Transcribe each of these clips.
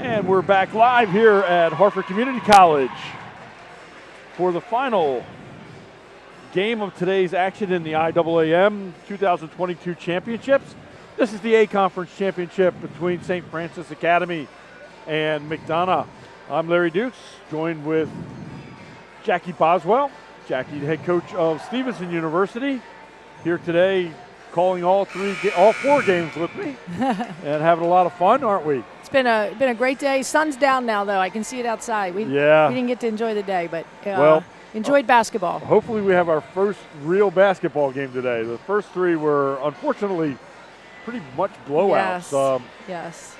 And we're back live here at Hartford Community College for the final game of today's action in the IAAM 2022 championships. This is the A Conference Championship between St. Francis Academy and McDonogh. I'm Larry Dukes, joined with Jackie Boswell. Jackie, the head coach of Stevenson University, here today calling all four games with me and having a lot of fun, aren't we? It's been a great day. Sun's down now, though. I can see it outside. We didn't get to enjoy the day, but enjoyed basketball. Hopefully we have our first real basketball game today. The first three were, unfortunately, pretty much blowouts. Yes.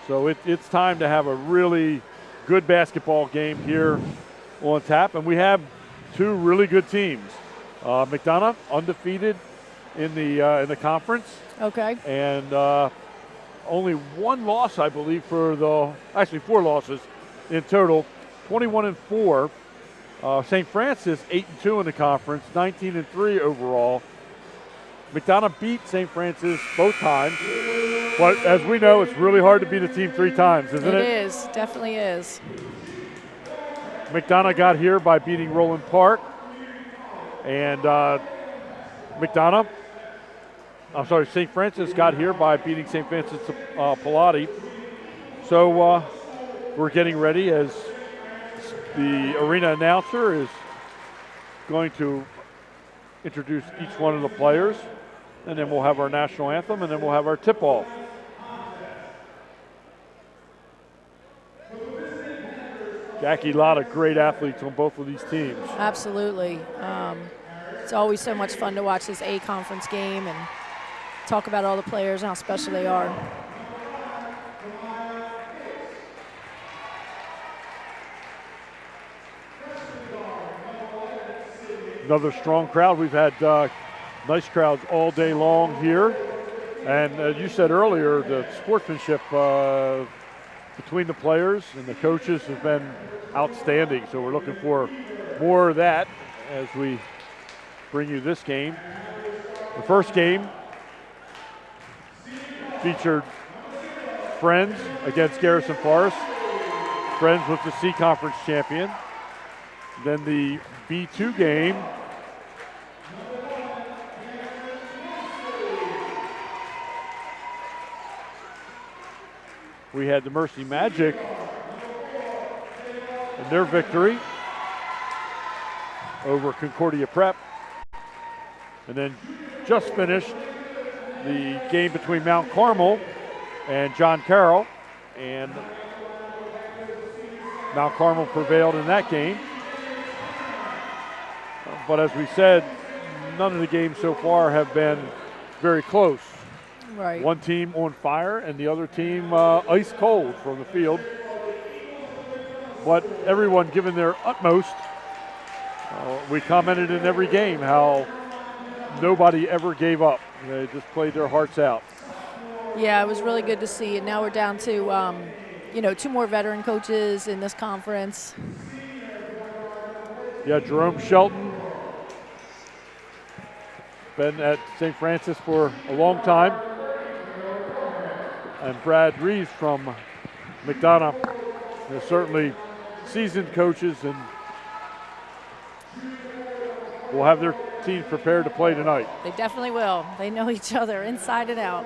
So it's time to have a really good basketball game here on tap. And we have two really good teams. McDonogh, undefeated in the conference. Okay. And only one loss, I believe, actually 4 losses in total, 21-4. St. Francis 8-2 in the conference, 19-3 overall. McDonogh beat St. Francis both times, but as we know, it's really hard to beat a team 3 times, isn't it? It is, definitely is. McDonogh got here by beating Roland Park, and St. Francis got here by beating St. Francis Pilati. So we're getting ready as the arena announcer is going to introduce each one of the players, and then we'll have our national anthem, and then we'll have our tip-off. Jackie, a lot of great athletes on both of these teams. Absolutely. It's always so much fun to watch this A-Conference game and talk about all the players and how special they are. Another strong crowd. We've had nice crowds all day long here. And as you said earlier, the sportsmanship between the players and the coaches has been outstanding. So we're looking for more of that as we bring you this game. The first game featured Friends against Garrison Forest. Friends was the C Conference champion. Then the B2 game we had the Mercy Magic and their victory over Concordia Prep. And then just finished the game between Mount Carmel and John Carroll, and Mount Carmel prevailed in that game. But as we said, none of the games so far have been very close. Right. One team on fire and the other team ice cold from the field. But everyone giving their utmost. We commented in every game how nobody ever gave up. They just played their hearts out. Yeah, it was really good to see. And now we're down to, 2 more veteran coaches in this conference. Yeah, Jerome Shelton, been at St. Francis for a long time. And Brad Reeves from McDonogh. They're certainly seasoned coaches, and will have their teams prepared to play tonight. They definitely will. They know each other inside and out.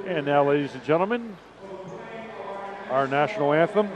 And now, ladies and gentlemen, our national anthem.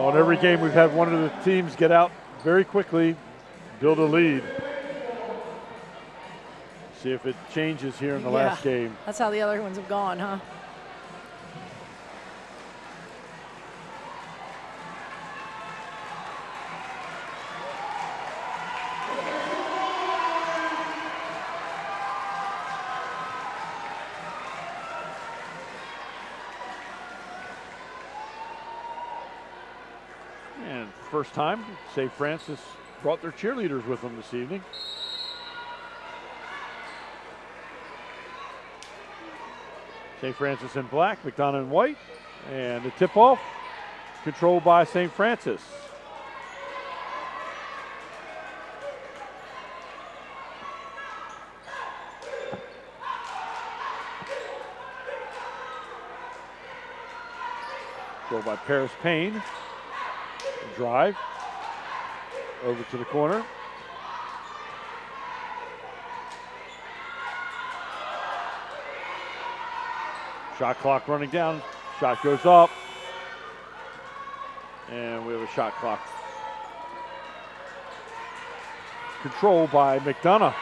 Well, in every game we've had one of the teams get out very quickly, build a lead. See if it changes here in the last game. That's how the other ones have gone, huh? And first time, St. Francis brought their cheerleaders with them this evening. St. Francis in black, McDonogh in white, and the tip-off controlled by St. Francis. Go by Paris Payne. Drive over to the corner. Shot clock running down. Shot goes up. And we have a shot clock controlled by McDonogh.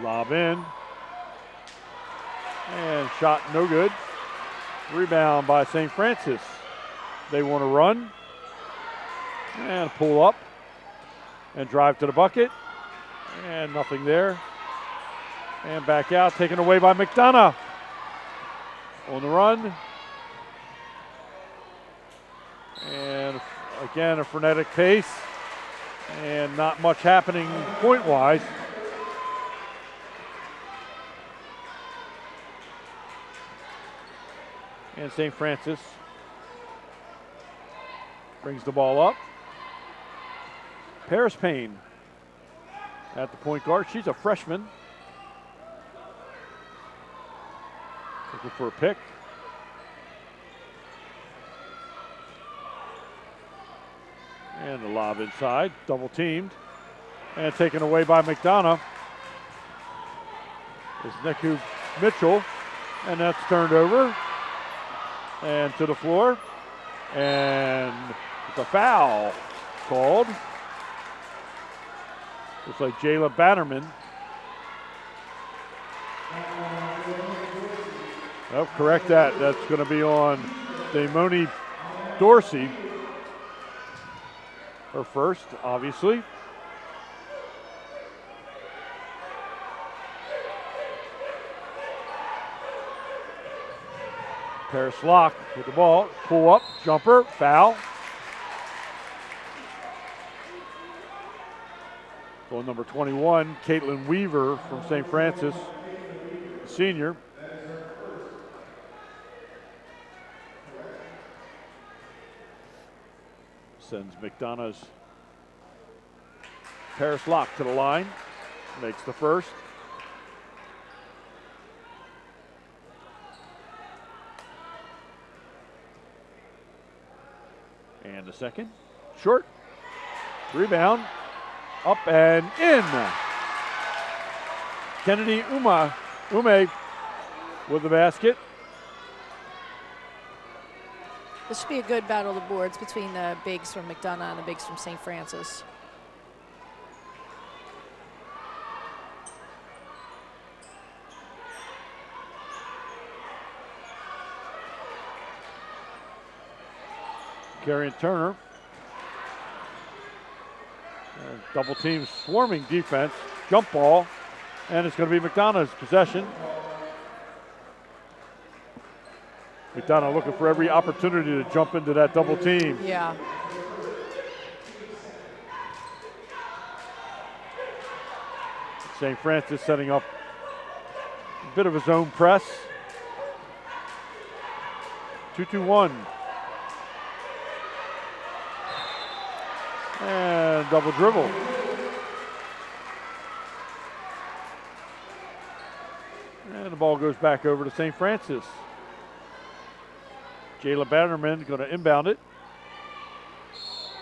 Lob in. And shot no good. Rebound by St. Francis. They want to run. And pull up. And drive to the bucket. And nothing there. And back out, taken away by McDonogh. On the run. And again, a frenetic pace. And not much happening point-wise. And St. Francis brings the ball up. Paris Payne at the point guard. She's a freshman. Looking for a pick. And the lob inside, double teamed. And taken away by McDonogh. Is Neku Mitchell. And that's turned over. And to the floor. And it's a foul called. Looks like Jayla Bannerman. Oh, correct that. That's going to be on Damoni Dorsey. Her first, obviously. Paris Locke with the ball. Pull up, jumper, foul. Goal number 21, Caitlin Weaver from St. Francis, senior. Sends McDonogh's Paris Locke to the line. Makes the first. And the second. Short. Rebound. Up and in. Kennedy Ume with the basket. This should be a good battle of the boards between the bigs from McDonogh and the bigs from St. Francis. Carrion Turner. And double team swarming defense. Jump ball. And it's going to be McDonogh's possession. McDonogh looking for every opportunity to jump into that double team. Yeah. St. Francis setting up a bit of a zone press. 2-2-1. And double dribble. And the ball goes back over to St. Francis. Jayla Bannerman going to inbound it.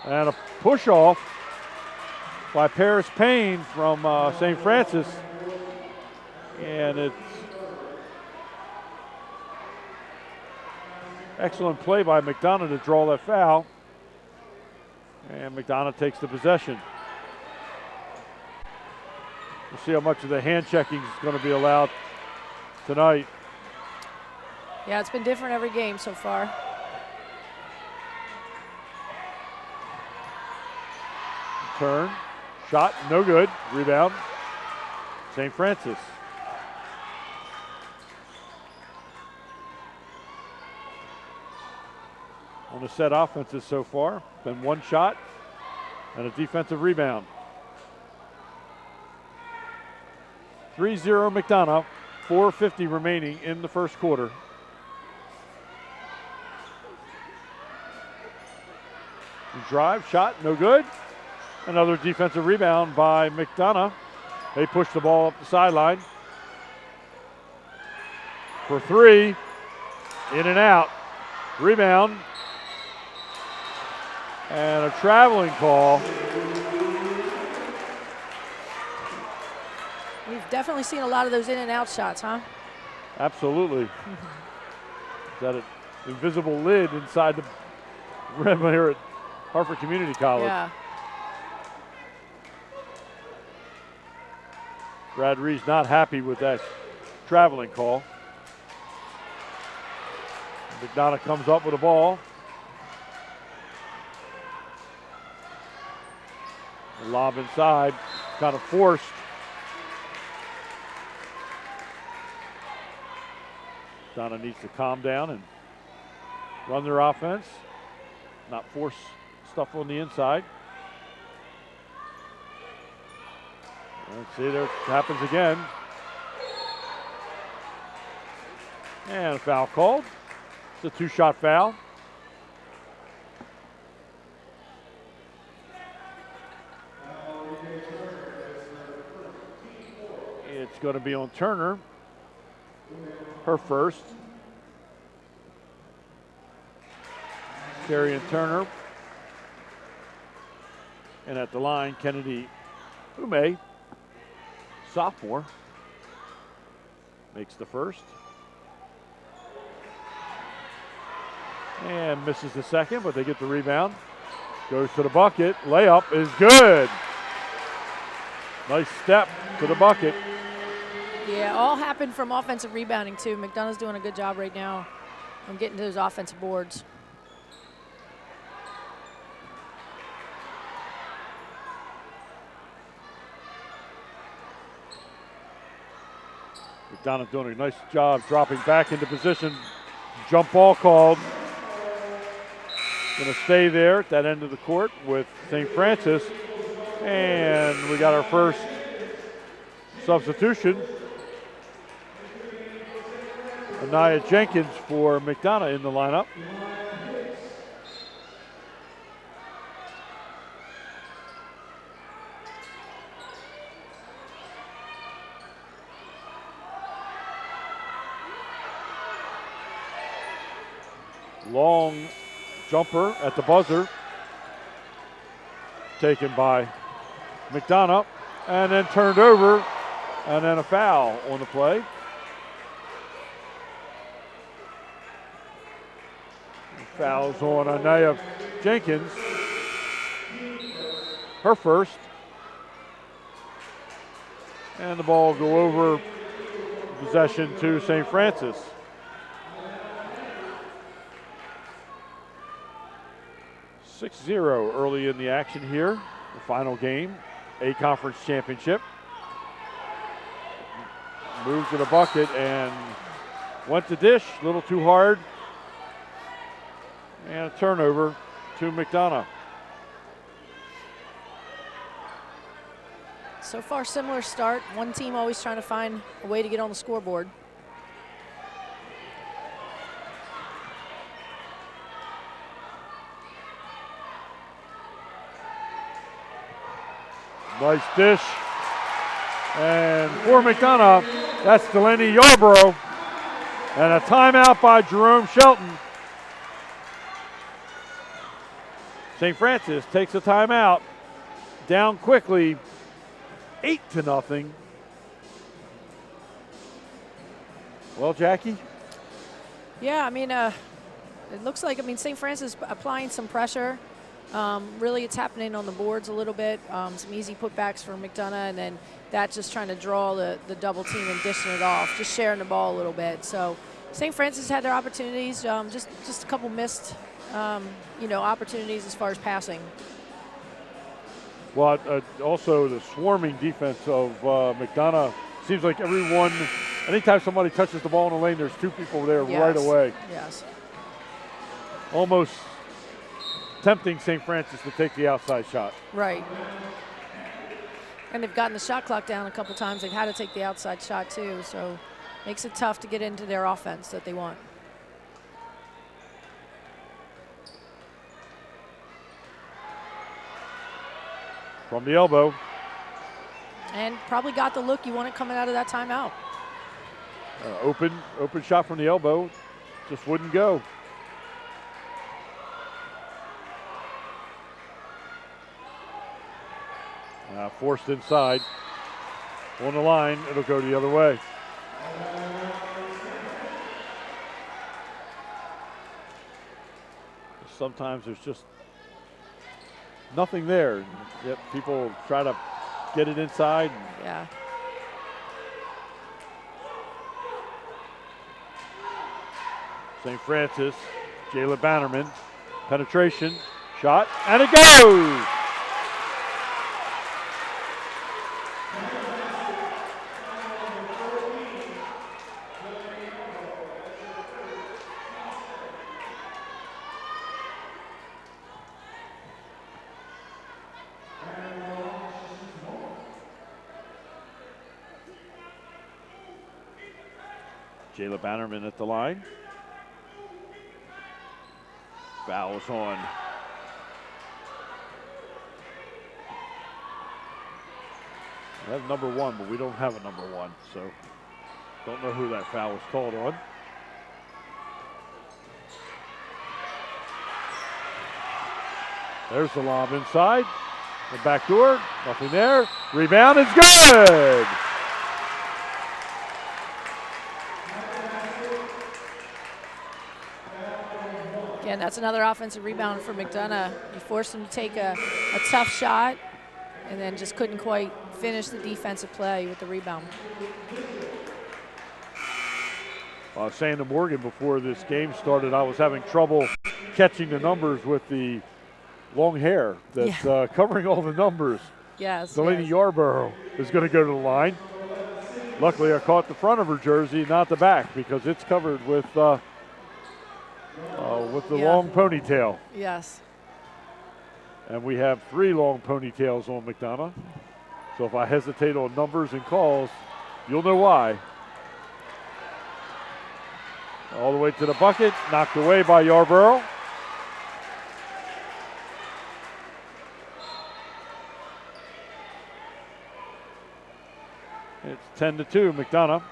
And a push off by Paris Payne from St. Francis. And it's excellent play by McDonogh to draw that foul. And McDonogh takes the possession. We'll see how much of the hand checking is going to be allowed tonight. Yeah, it's been different every game so far. Turn, shot, no good. Rebound, St. Francis. On the set offenses so far, been one shot and a defensive rebound. 3-0 McDonogh, 4:50 remaining in the first quarter. Drive, shot, no good. Another defensive rebound by McDonogh. They push the ball up the sideline. For three, in and out. Rebound. And a traveling call. We've definitely seen a lot of those in and out shots, huh? Absolutely. Is that an invisible lid inside the rim here at Hartford Community College? Yeah. Brad Reed's not happy with that traveling call. McDonogh comes up with a ball. A lob inside, kind of forced. McDonogh needs to calm down and run their offense, not force stuff on the inside. Let's see, there it happens again. And a foul called. It's a two-shot foul. It's going to be on Turner, her first. Carrie and Turner. And at the line, Kennedy Ume, sophomore, makes the first. And misses the second, but they get the rebound. Goes to the bucket. Layup is good. Nice step to the bucket. Yeah, all happened from offensive rebounding, too. McDonough's doing a good job right now on getting to those offensive boards. McDonogh doing a nice job dropping back into position. Jump ball called. Going to stay there at that end of the court with St. Francis. And we got our first substitution. Anaya Jenkins for McDonogh in the lineup. Long jumper at the buzzer, taken by McDonogh, and then turned over, and then a foul on the play. Fouls on Anaya Jenkins, her first, and the ball will go over, possession to St. Francis. 6-0 early in the action here, the final game, A Conference Championship. Moved to the bucket and went to dish, a little too hard. And a turnover to McDonogh. So far, similar start. One team always trying to find a way to get on the scoreboard. Nice dish. And for McDonogh, that's Delaney Yarborough. And a timeout by Jerome Shelton. St. Francis takes a timeout. Down quickly, 8-0. Well, Jackie? Yeah, I mean, it looks like, St. Francis applying some pressure. Really, it's happening on the boards a little bit. Some easy putbacks for McDonogh, and then that just trying to draw the double team and dishing it off, just sharing the ball a little bit. So St. Francis had their opportunities, just a couple missed, opportunities as far as passing. Well, also the swarming defense of McDonogh. Seems like anytime somebody touches the ball in the lane, there's 2 people there right away. Yes. Almost tempting St. Francis to take the outside shot. Right. And they've gotten the shot clock down a couple times. They've had to take the outside shot too, so makes it tough to get into their offense that they want. From the elbow. And probably got the look you wanted coming out of that timeout. Open shot from the elbow, just wouldn't go. Forced inside. On the line, it'll go the other way. Sometimes there's just nothing there. Yet people try to get it inside. Yeah. St. Francis, Jayla Bannerman, penetration, shot, and it goes! Jayla Bannerman at the line. Foul's on. We have number 1, but we don't have a number 1, so don't know who that foul was called on. There's the lob inside. The back door, nothing there. Rebound is good! Again, that's another offensive rebound for McDonogh. You forced him to take a tough shot and then just couldn't quite finish the defensive play with the rebound. I was saying to Morgan before this game started, I was having trouble catching the numbers with the long hair that's covering all the numbers. Yes. Delaney Yarborough is going to go to the line. Luckily, I caught the front of her jersey, not the back, because it's covered with the long ponytail. Yes. And we have 3 long ponytails on McDonogh. So if I hesitate on numbers and calls, you'll know why. All the way to the bucket, knocked away by Yarborough. It's 10-2, McDonogh.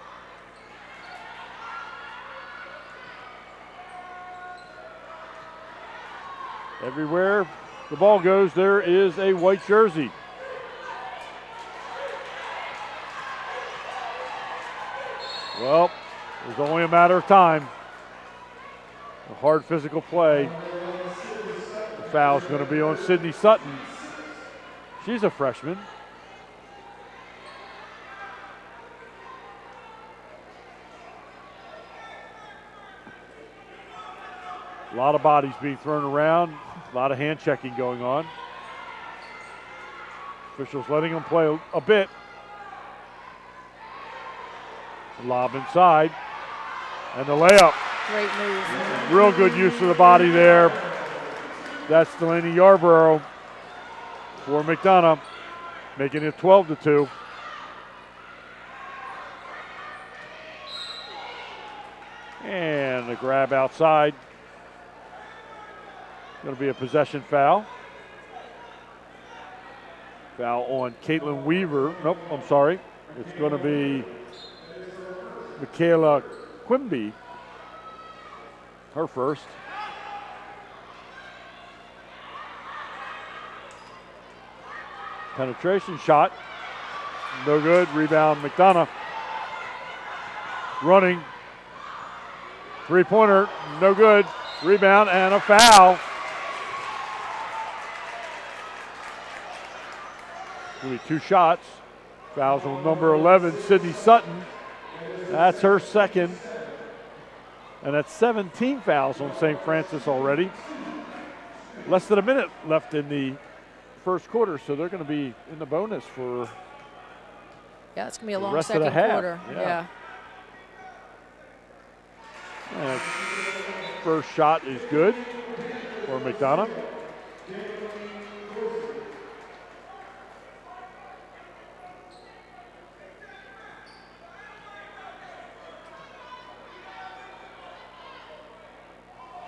Everywhere the ball goes, there is a white jersey. Well, it was only a matter of time. A hard physical play. The foul's going to be on Sydney Sutton. She's a freshman. A lot of bodies being thrown around, a lot of hand checking going on. Officials letting them play a bit. Lob inside, and the layup. Great move. Real good use of the body there. That's Delaney Yarborough for McDonogh, making it 12-2. And the grab outside. Going to be a possession foul. Foul on Caitlin Weaver. Nope, I'm sorry. It's going to be Michaela Quimby, her first. Penetration shot, no good. Rebound McDonogh. Running Three-pointer, no good. Rebound and a foul. Will be 2 shots. Fouls on number 11, Sydney Sutton. That's her second. And that's 17 fouls on St. Francis already. Less than a minute left in the first quarter, so they're going to be in the bonus for it's going to be a long rest second of the half. quarter. Yeah. And first shot is good for McDonogh.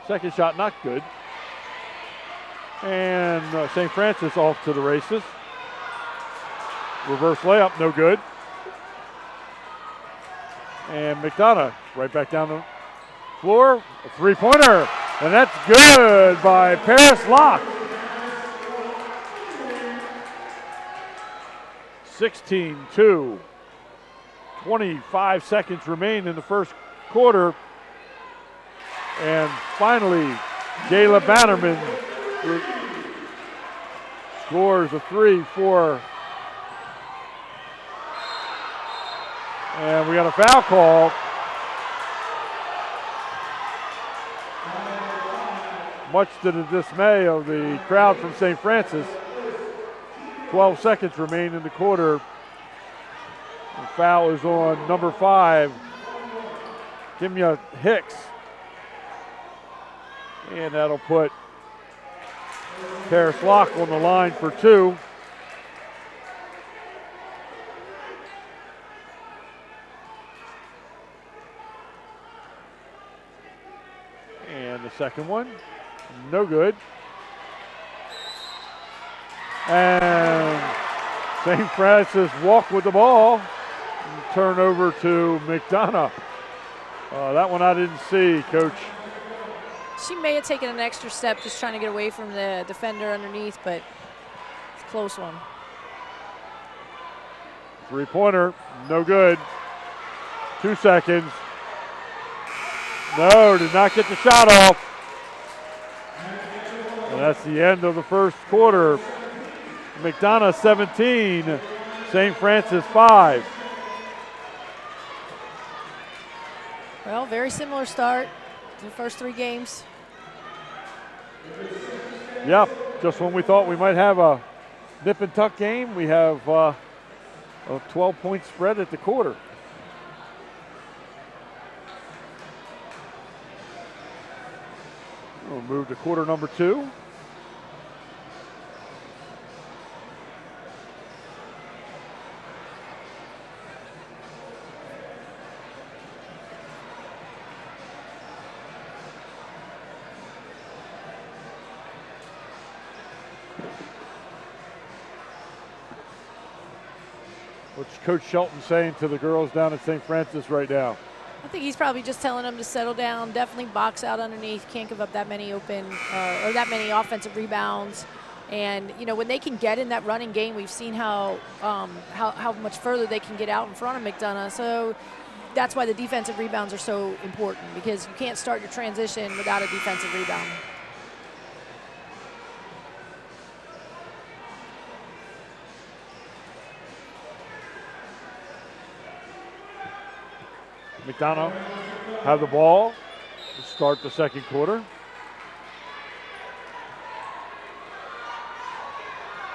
Second shot not good. And St. Francis off to the races. Reverse layup, no good. And McDonogh right back down the floor. A three-pointer, and that's good by Paris Locke. 16-2. 25 seconds remain in the first quarter. And finally, Jayla Bannerman scores a 3 for. And we got a foul call. Much to the dismay of the crowd from St. Francis. 12 seconds remain in the quarter. The foul is on number 5, Kimya Hicks. And that'll put Paris Locke on the line for 2. And the second one, no good. And St. Francis walk with the ball. And turn over to McDonogh. That one I didn't see, Coach. She may have taken an extra step just trying to get away from the defender underneath, but it's a close one. Three-pointer, no good. 2 seconds. No, did not get the shot off. And that's the end of the first quarter. McDonogh 17, St. Francis 5. Well, very similar start to the first 3 games. Yep, just when we thought we might have a nip and tuck game, we have a 12-point spread at the quarter. We'll move to quarter number 2. What's Coach Shelton saying to the girls down at St. Francis right now? I think he's probably just telling them to settle down, definitely box out underneath, can't give up that many open or that many offensive rebounds. And, you know, when they can get in that running game, we've seen how much further they can get out in front of McDonogh. So that's why the defensive rebounds are so important, because you can't start your transition without a defensive rebound. McDonogh have the ball to start the second quarter.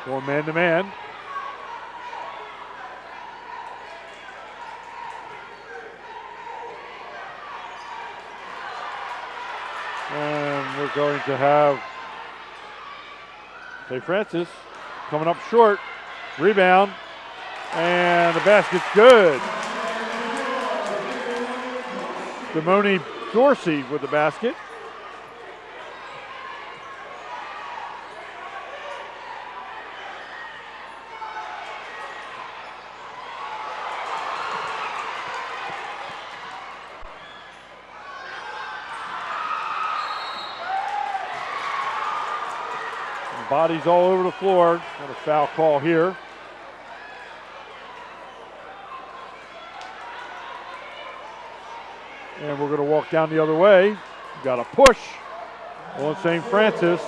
Going man-to-man. And we're going to have St. Francis coming up short. Rebound. And the basket's good. Simone Dorsey with the basket. And bodies all over the floor. Got a foul call here. And we're going to walk down the other way. Got a push on St. Francis.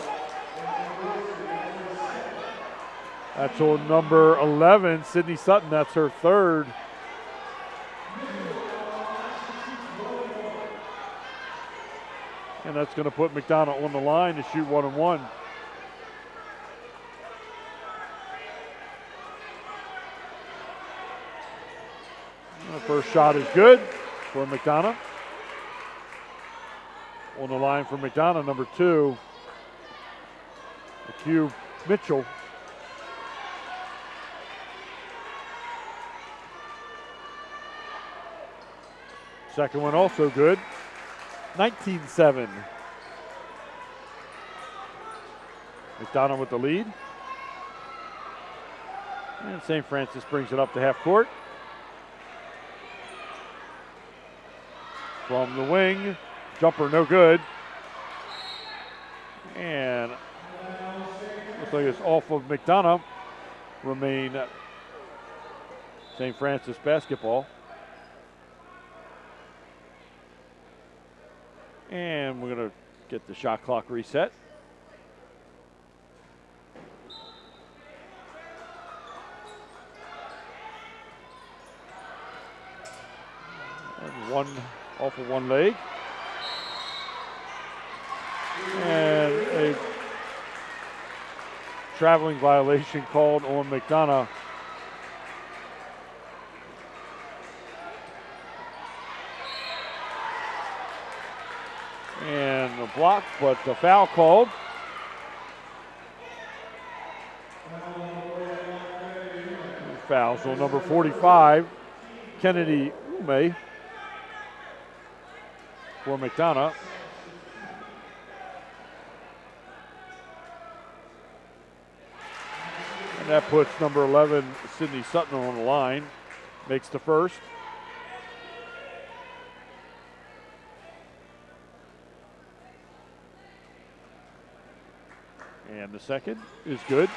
That's on number 11, Sydney Sutton. That's her third. And that's going to put McDonogh on the line to shoot 1-on-1. The first shot is good for McDonogh. On the line for McDonogh, number 2, Q Mitchell. Second one also good. 19-7. McDonogh with the lead. And St. Francis brings it up to half court. From the wing, jumper no good. And looks like it's off of McDonogh. Remain St. Francis basketball. And we're going to get the shot clock reset. And one off of one leg. And a traveling violation called on McDonogh. And a block, but the foul called. Fouls on number 45, Kennedy Ume for McDonogh. And that puts number 11, Sydney Sutton, on the line. Makes the first. And the second is good.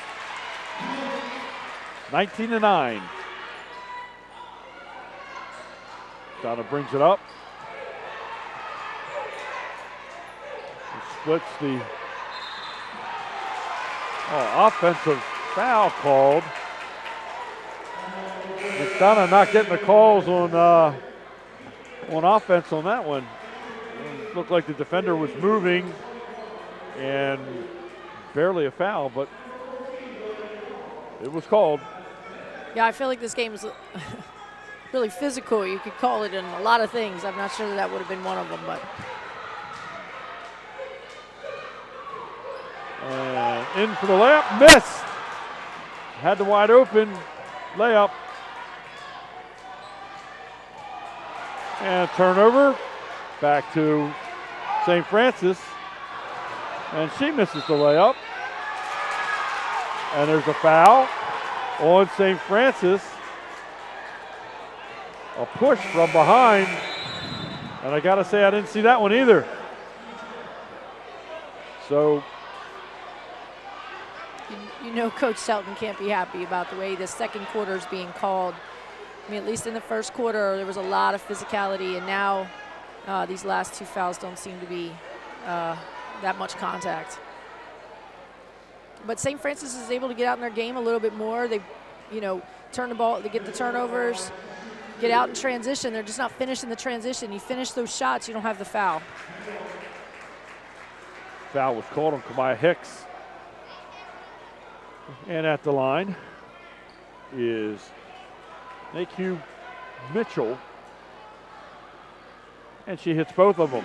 19-9. Donna brings it up. And splits the offensive foul called. McDonogh not getting the calls on offense on that one. It looked like the defender was moving and barely a foul, but it was called. Yeah, I feel like this game is really physical. You could call it in a lot of things. I'm not sure that would have been one of them, but. And in for the layup, missed. Had the wide open layup. And turnover back to St. Francis. And she misses the layup. And there's a foul on St. Francis. A push from behind. And I got to say, I didn't see that one either. So. You know Coach Shelton can't be happy about the way the second quarter is being called. I mean, at least in the first quarter, there was a lot of physicality. And now these last two fouls don't seem to be that much contact. But St. Francis is able to get out in their game a little bit more. They, turn the ball, they get the turnovers, get out in transition. They're just not finishing the transition. You finish those shots, you don't have the foul. Foul was called on Kamaya Hicks. And at the line is Q Mitchell. And she hits both of them.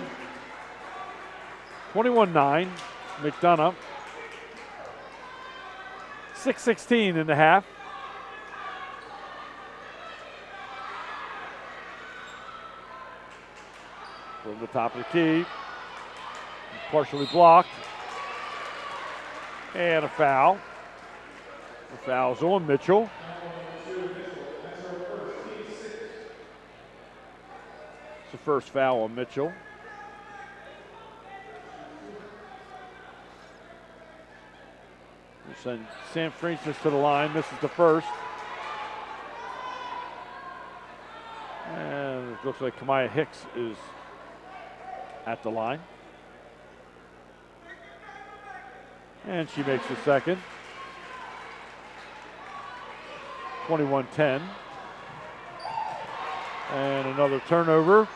21-9, McDonogh. 6:16 in the half. From the top of the key. Partially blocked. And a foul. The foul's on Mitchell. It's the first foul on Mitchell. Send St. Francis to the line. Misses the first. And it looks like Kamaya Hicks is at the line. And she makes the second. 21-10. And another turnover.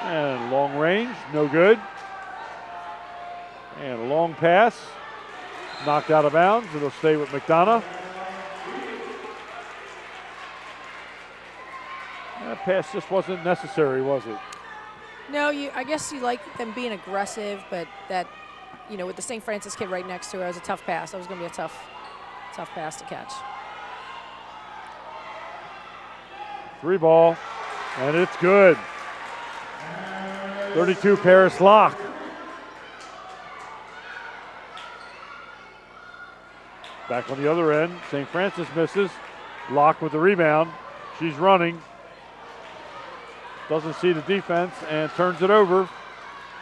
And long range, no good. And a long pass, knocked out of bounds. It'll stay with McDonogh. That pass just wasn't necessary, was it? No, I guess you like them being aggressive, but that, with the St. Francis kid right next to her, it was a tough pass. That was going to be a tough pass to catch. 3 ball, and it's good. 32 Paris Locke. Back on the other end, St. Francis misses. Locke with the rebound. She's running. Doesn't see the defense and turns it over.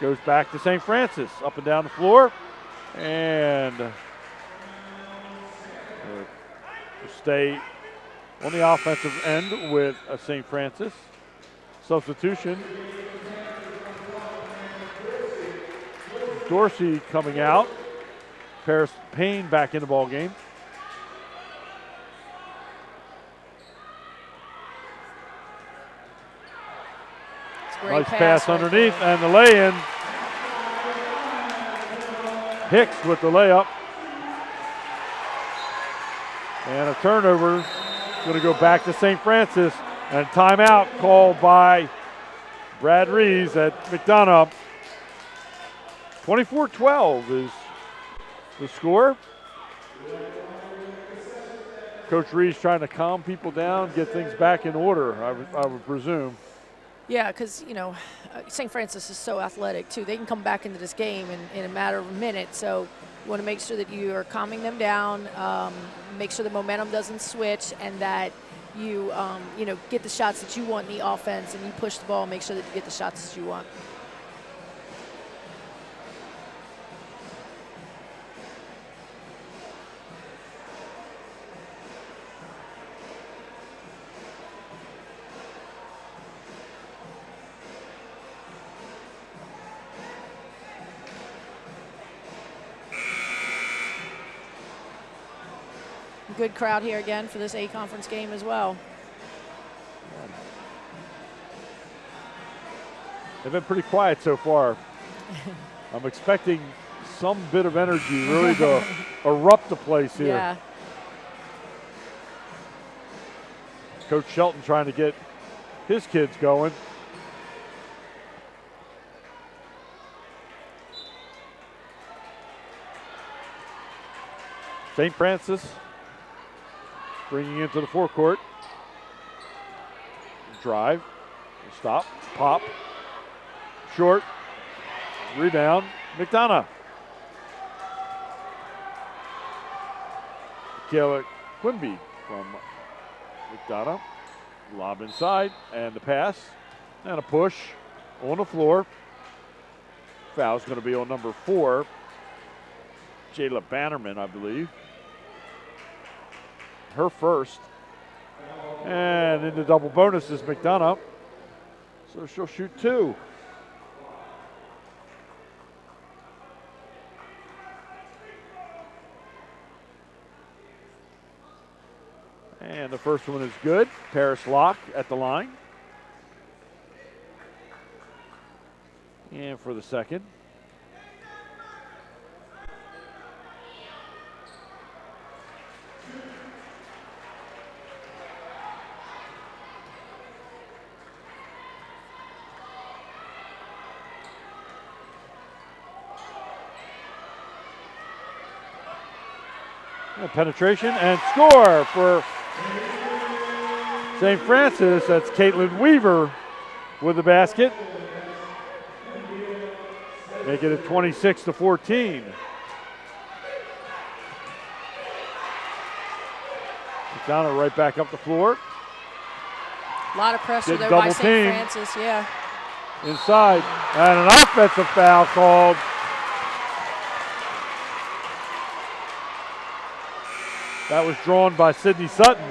Goes back to St. Francis. Up and down the floor. And stay on the offensive end with St. Francis. Substitution. Dorsey coming out. Paris Payne back in the ball game. Nice pass underneath and the lay-in. Hicks with the layup. And a turnover. Going to go back to St. Francis. And timeout called by Brad Rees at McDonogh. 24-12 is the score. Coach Rees trying to calm people down, get things back in order, I would presume. Yeah, because, St. Francis is so athletic, too. They can come back into this game in a matter of a minute. So you want to make sure that you are calming them down, make sure the momentum doesn't switch, and that you, get the shots that you want in the offense, and you push the ball, make sure that you get the shots that you want. Good crowd here again for this A-Conference game as well. They've been pretty quiet so far. I'm expecting some bit of energy really to erupt the place here. Yeah. Coach Shelton trying to get his kids going. St. Francis bringing into the forecourt. Drive, stop, pop, short, rebound, McDonogh. Kayla Quimby from McDonogh. Lob inside, and the pass, and a push on the floor. Foul's going to be on number 4, Jayla Bannerman, I believe. Her first. And in the double bonus is McDonogh. So she'll shoot 2. And the first one is good. Paris Locke at the line. And for the second. And penetration and score for St. Francis. That's Caitlin Weaver with the basket. Make it a 26-14. McDonogh right back up the floor. A lot of pressure Good there by double St. team. Francis, yeah. Inside, and an offensive foul called That was drawn by Sydney Sutton.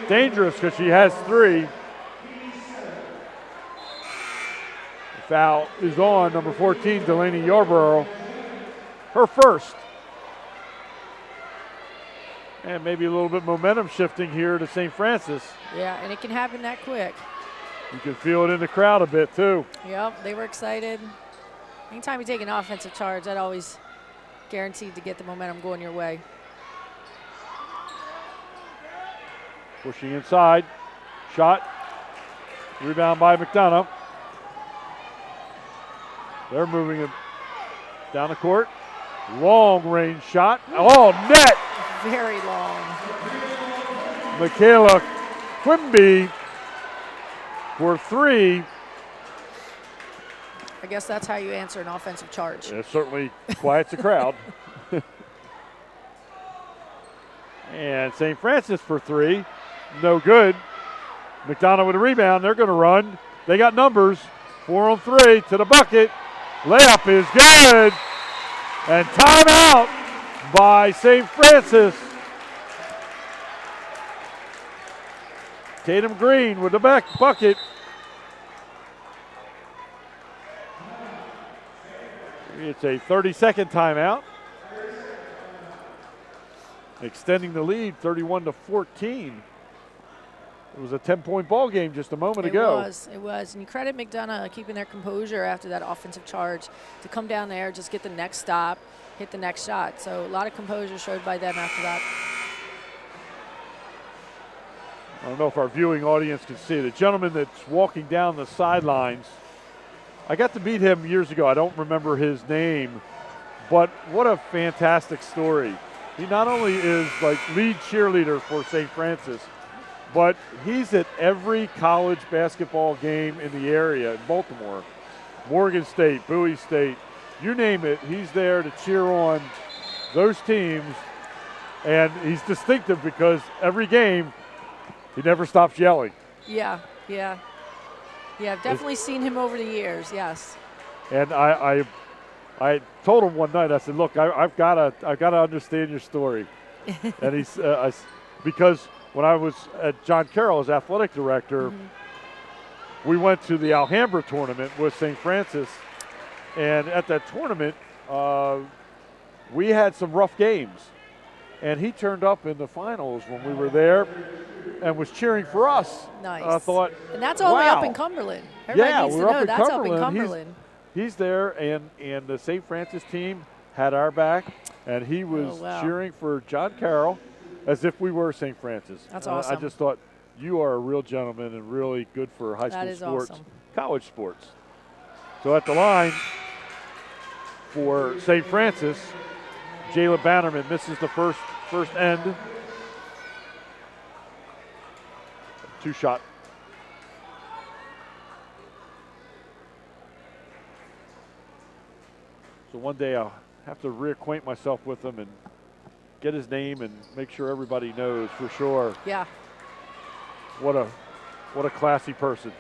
Dangerous because she has 3. The foul is on number 14, Delaney Yarborough. Her first. And maybe a little bit momentum shifting here to St. Francis. Yeah, and it can happen that quick. You can feel it in the crowd a bit too. Yep, they were excited. Anytime you take an offensive charge, that always guaranteed to get the momentum going your way. Pushing inside. Shot. Rebound by McDonogh. They're moving it down the court. Long range shot. Oh, net! Very long. Michaela Quimby for 3. I guess that's how you answer an offensive charge. It certainly quiets the crowd. And St. Francis for 3. No good. McDonogh with a rebound. They're going to run. They got numbers. 4 on 3 to the bucket. Layup is good. And timeout by St. Francis. Tatum Green with the back bucket. It's a 30-second timeout. Extending the lead 31-14. It was a 10-point ball game just a moment ago. It was. And you credit McDonogh keeping their composure after that offensive charge to come down there, just get the next stop, hit the next shot. So a lot of composure showed by them after that. I don't know if our viewing audience can see the gentleman that's walking down the sidelines. I got to meet him years ago. I don't remember his name, but what a fantastic story. He not only is like lead cheerleader for St. Francis, but he's at every college basketball game in the area in Baltimore. Morgan State, Bowie State, you name it, he's there to cheer on those teams. And he's distinctive because every game, he never stops yelling. Yeah. I've definitely seen him over the years, yes. And I told him one night, I said, look, I've got to understand your story. And he's, because when I was at John Carroll as athletic director, we went to the Alhambra tournament with St. Francis. And at that tournament, we had some rough games. And he turned up in the finals when we were there and was cheering for us. Nice. I thought, and that's only wow. up in Cumberland. Everybody needs to know that's up in Cumberland. He's there, and the St. Francis team had our back, and he was cheering for John Carroll as if we were St. Francis. That's awesome. I just thought, you are a real gentleman and really good for high school sports, awesome. College sports. So at the line for St. Francis, Jayla Bannerman misses the first end. 2-shot. So one day I'll have to reacquaint myself with him and get his name and make sure everybody knows for sure. Yeah. What a classy person.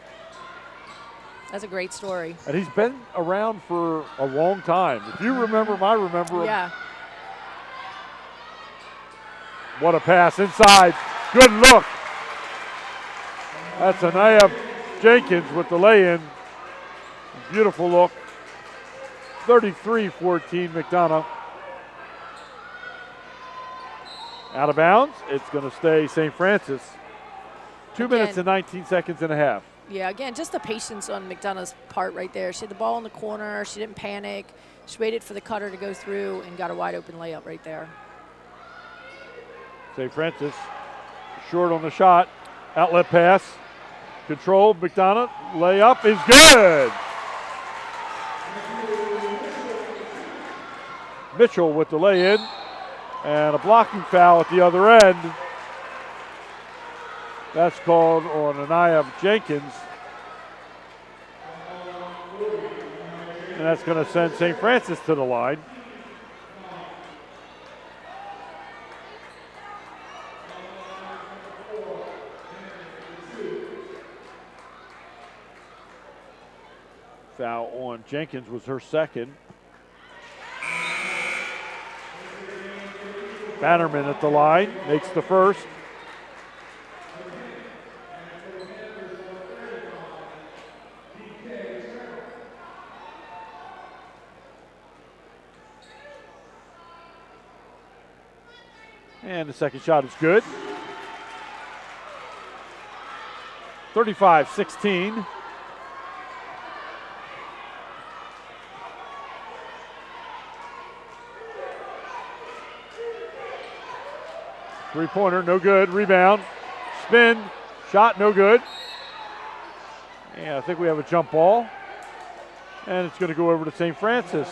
That's a great story. And he's been around for a long time. If you remember him, I remember him. Yeah. What a pass inside. Good look. That's Anaya Jenkins with the lay-in. Beautiful look. 33-14 McDonogh. Out of bounds. It's going to stay St. Francis. 2 minutes and 19 seconds and a half. Yeah, again, just the patience on McDonogh's part right there. She had the ball in the corner. She didn't panic. She waited for the cutter to go through and got a wide open layup right there. St. Francis short on the shot. Outlet pass. Controlled. McDonogh. Layup is good. Mitchell with the lay-in. And a blocking foul at the other end. That's called on Anaya Jenkins. And that's going to send St. Francis to the line. Foul on Jenkins was her second. Bannerman at the line, makes the first. And the second shot is good. 35-16. Three-pointer, no good. Rebound, spin, shot, no good. And I think we have a jump ball. And it's going to go over to St. Francis.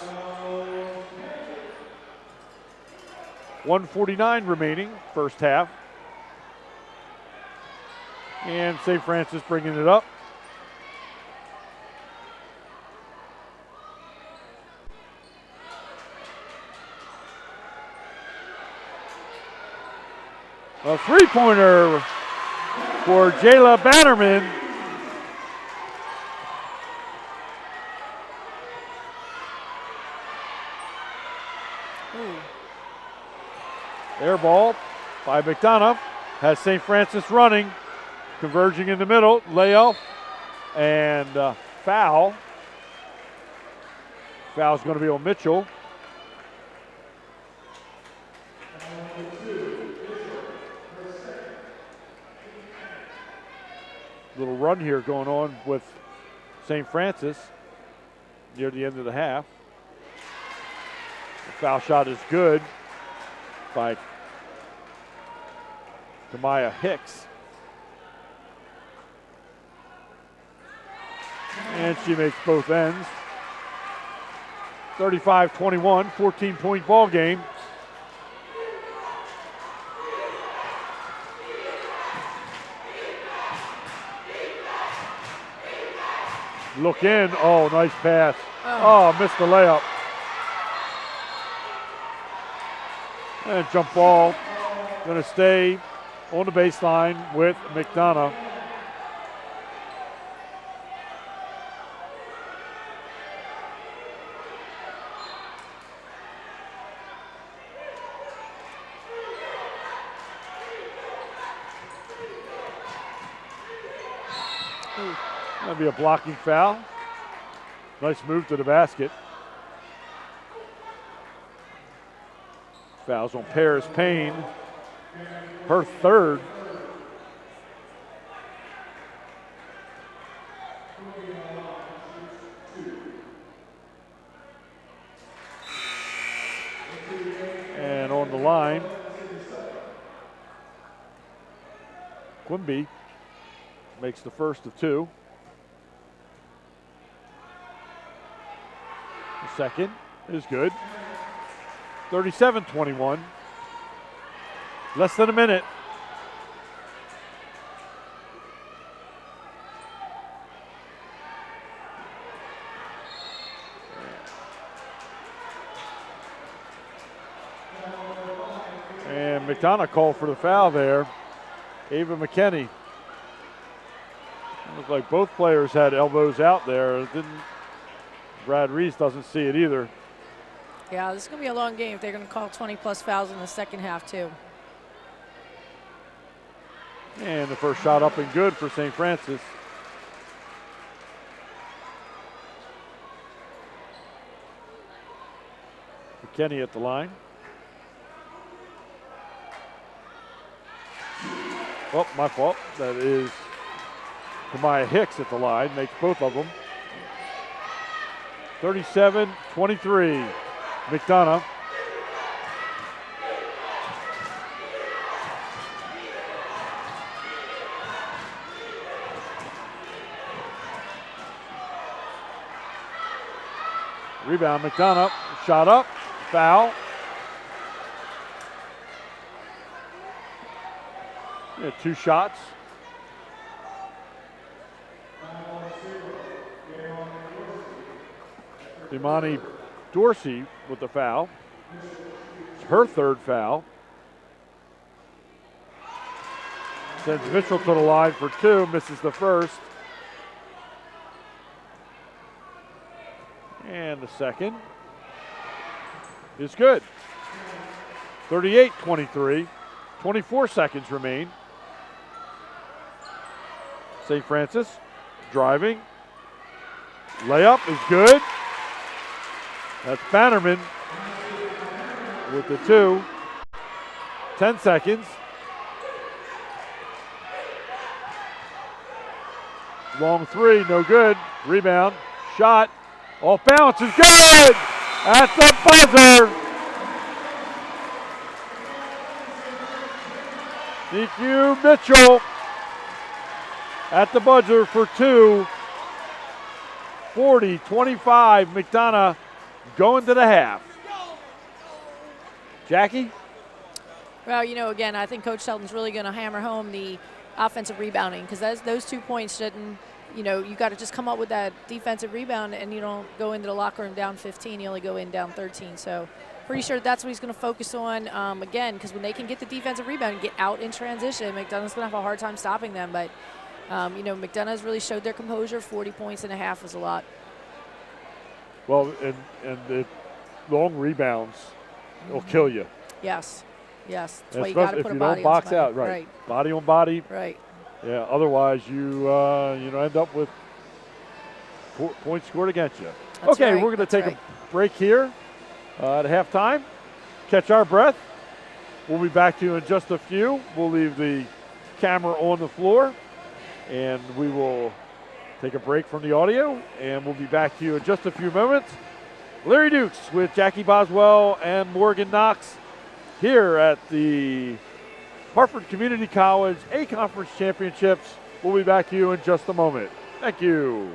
1:49 remaining, first half. And St. Francis bringing it up. A three-pointer for Jayla Bannerman. Air ball by McDonogh. Has St. Francis running. Converging in the middle. Layoff and foul. Foul's going to be on Mitchell. Little run here going on with St. Francis near the end of the half. The foul shot is good by Demaya Hicks. And she makes both ends. 35-21, 14-point ball game. Look in. Oh, nice pass. Oh, missed the layup. And jump ball. Going to stay on the baseline with McDonogh. That'll be a blocking foul. Nice move to the basket. Fouls on Paris Payne. Her third. And on the line, Quimby makes the first of two. The second is good. 37-21. Less than a minute. And McDonogh called for the foul there. Ava McKinney. Looks like both players had elbows out there. Brad Reese doesn't see it either. Yeah, this is going to be a long game if they're going to call 20-plus fouls in the second half, too. And the first shot up and good for St. Francis. McKinney at the line. Oh, my fault. That is Demaya Hicks at the line. Makes both of them. 37-23. McDonogh. Rebound, McDonogh. Shot up. Foul. Yeah, two shots. Imani Dorsey with the foul. It's her third foul. Sends Mitchell to the line for two, misses the first. And the second is good. 38-23. 24 seconds remain. St. Francis driving. Layup is good. That's Bannerman with the 2. 10 seconds. Long 3, no good. Rebound, shot, off balance is good. At the buzzer. DQ Mitchell at the buzzer for 2. 40-25, McDonogh going to the half. Jackie? Well, again, I think Coach Shelton's really going to hammer home the offensive rebounding because those 2 points shouldn't, you got to just come up with that defensive rebound and you don't go into the locker room down 15. You only go in down 13. So pretty sure that's what he's going to focus on, again, because when they can get the defensive rebound and get out in transition, McDonough's going to have a hard time stopping them. But, McDonough's really showed their composure. 40 points and a half is a lot. Well, and the long rebounds will kill you. Yes. That's why and you got to put a body on somebody. If you don't box out, right. Body on body. Right. Yeah, otherwise you end up with points scored against you. That's okay, right. We're going to take a break here at halftime. Catch our breath. We'll be back to you in just a few. We'll leave the camera on the floor, and we will take a break from the audio, and we'll be back to you in just a few moments. Larry Dukes with Jackie Boswell and Morgan Knox here at the Hartford Community College A-Conference Championships. We'll be back to you in just a moment. Thank you.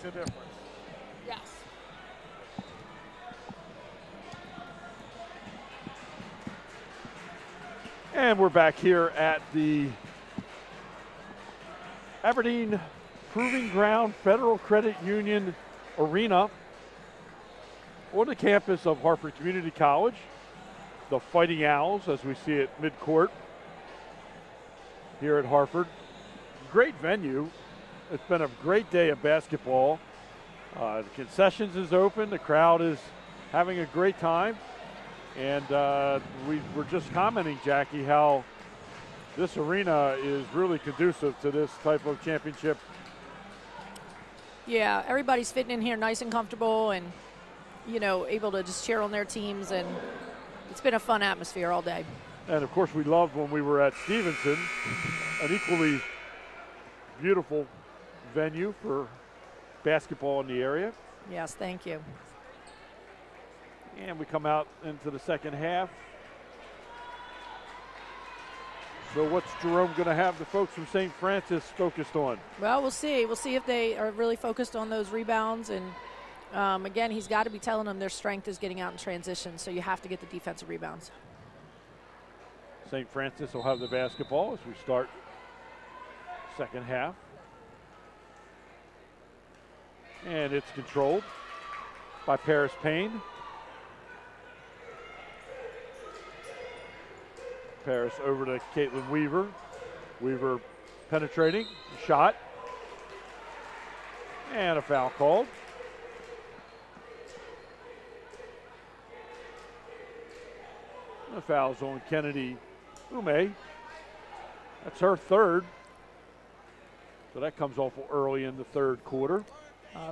a difference. Yes. And we're back here at the Aberdeen Proving Ground Federal Credit Union Arena on the campus of Hartford Community College. The Fighting Owls, as we see it midcourt here at Hartford. Great venue. It's been a great day of basketball. The concessions is open. The crowd is having a great time. And we were just commenting, Jackie, how this arena is really conducive to this type of championship. Yeah, everybody's fitting in here nice and comfortable and, you know, able to just cheer on their teams. And it's been a fun atmosphere all day. And, of course, we loved when we were at Stevenson, an equally beautiful venue for basketball in the area. Yes, thank you. And we come out into the second half. So what's Jerome going to have the folks from St. Francis focused on? Well, we'll see. We'll see if they are really focused on those rebounds. And, again, he's got to be telling them their strength is getting out in transition, so you have to get the defensive rebounds. St. Francis will have the basketball as we start second half. And it's controlled by Paris Payne. Paris over to Caitlin Weaver. Weaver penetrating, shot, and a foul called. The foul's on Kennedy Ume. That's her third. So that comes off early in the third quarter.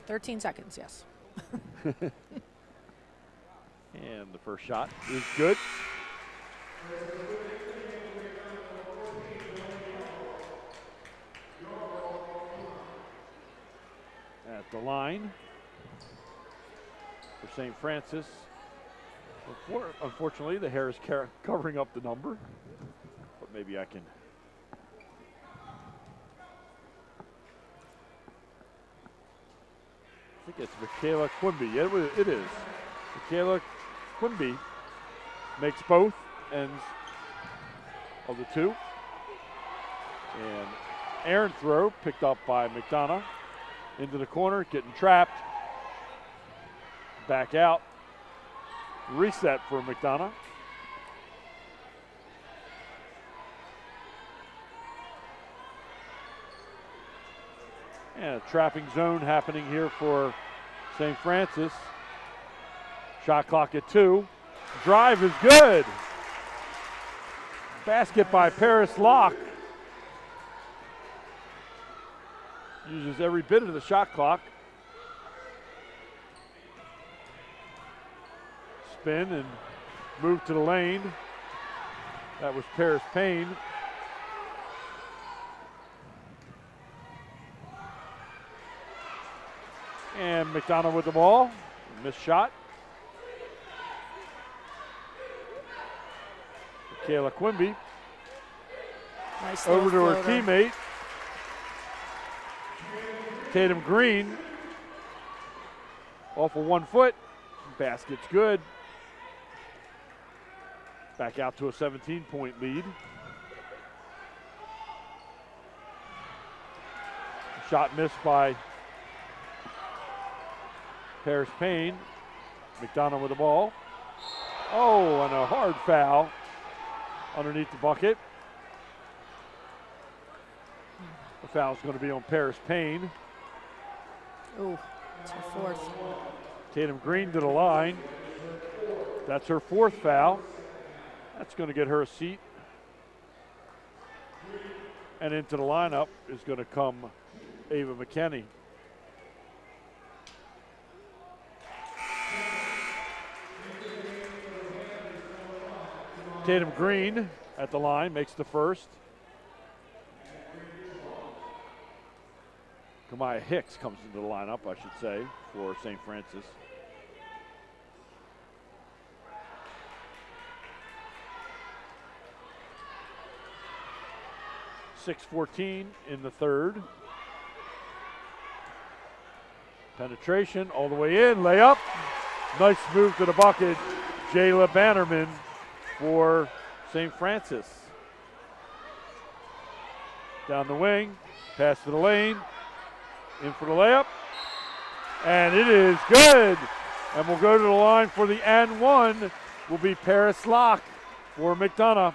13 seconds, yes. And the first shot is good. At the line for St. Francis. Unfortunately, the hair is covering up the number, but maybe I can. I think it's Michaela Quimby. Yeah, it is. Michaela Quimby makes both ends of the two. And errant throw picked up by McDonogh. Into the corner, getting trapped. Back out. Reset for McDonogh. And a trapping zone happening here for St. Francis. Shot clock at 2. Drive is good. Basket by Paris Locke. Uses every bit of the shot clock. Spin and move to the lane. That was Paris Payne. And McDonogh with the ball. Missed shot. Michaela Quimby. Nice over to floater. her teammate. Tatum Green. Off of 1 foot. Basket's good. Back out to a 17-point lead. Shot missed by Paris Payne. McDonogh with the ball. Oh, and a hard foul underneath the bucket. The foul's going to be on Paris Payne. Ooh, it's her fourth. Tatum Green to the line. That's her fourth foul. That's going to get her a seat. And into the lineup is going to come Ava McKinney. Tatum Green at the line makes the first. Kamaya Hicks comes into the lineup, I should say, for St. Francis. .6:14 in the third. Penetration all the way in, layup. Nice move to the bucket. Jayla Bannerman for St. Francis. Down the wing, pass to the lane, in for the layup. And it is good. And we'll go to the line for the and one will be Paris Locke for McDonogh.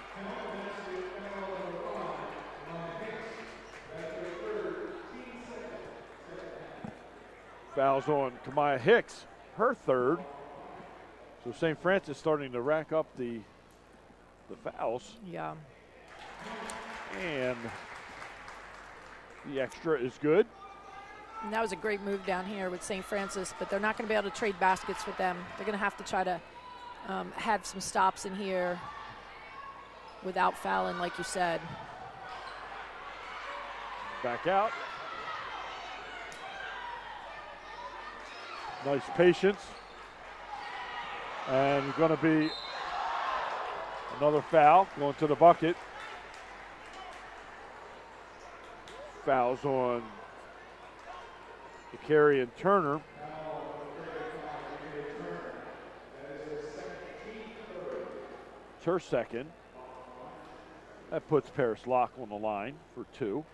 Fouls on Kamaya Hicks, her third. So St. Francis starting to rack up the fouls. Yeah. And the extra is good. And that was a great move down here with St. Francis, but they're not going to be able to trade baskets with them. They're going to have to try to have some stops in here without fouling, like you said. Back out. Nice patience. And going to be another foul going to the bucket. Fouls on Carey and Turner. It's her second. That puts Paris Locke on the line for two.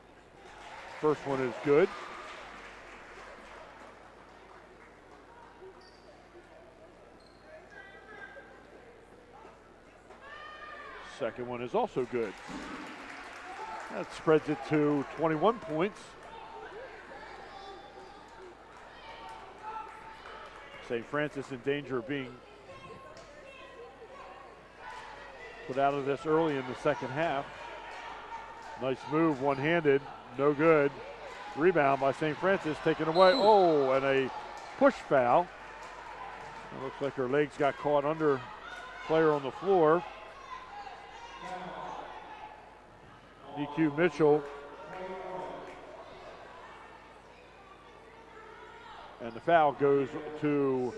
First one is good. Second one is also good. That spreads it to 21 points. St. Francis in danger of being put out of this early in the second half. Nice move, one-handed, no good. Rebound by St. Francis, taken away. Oh, and a push foul. It looks like her legs got caught under player on the floor. DQ Mitchell. And the foul goes to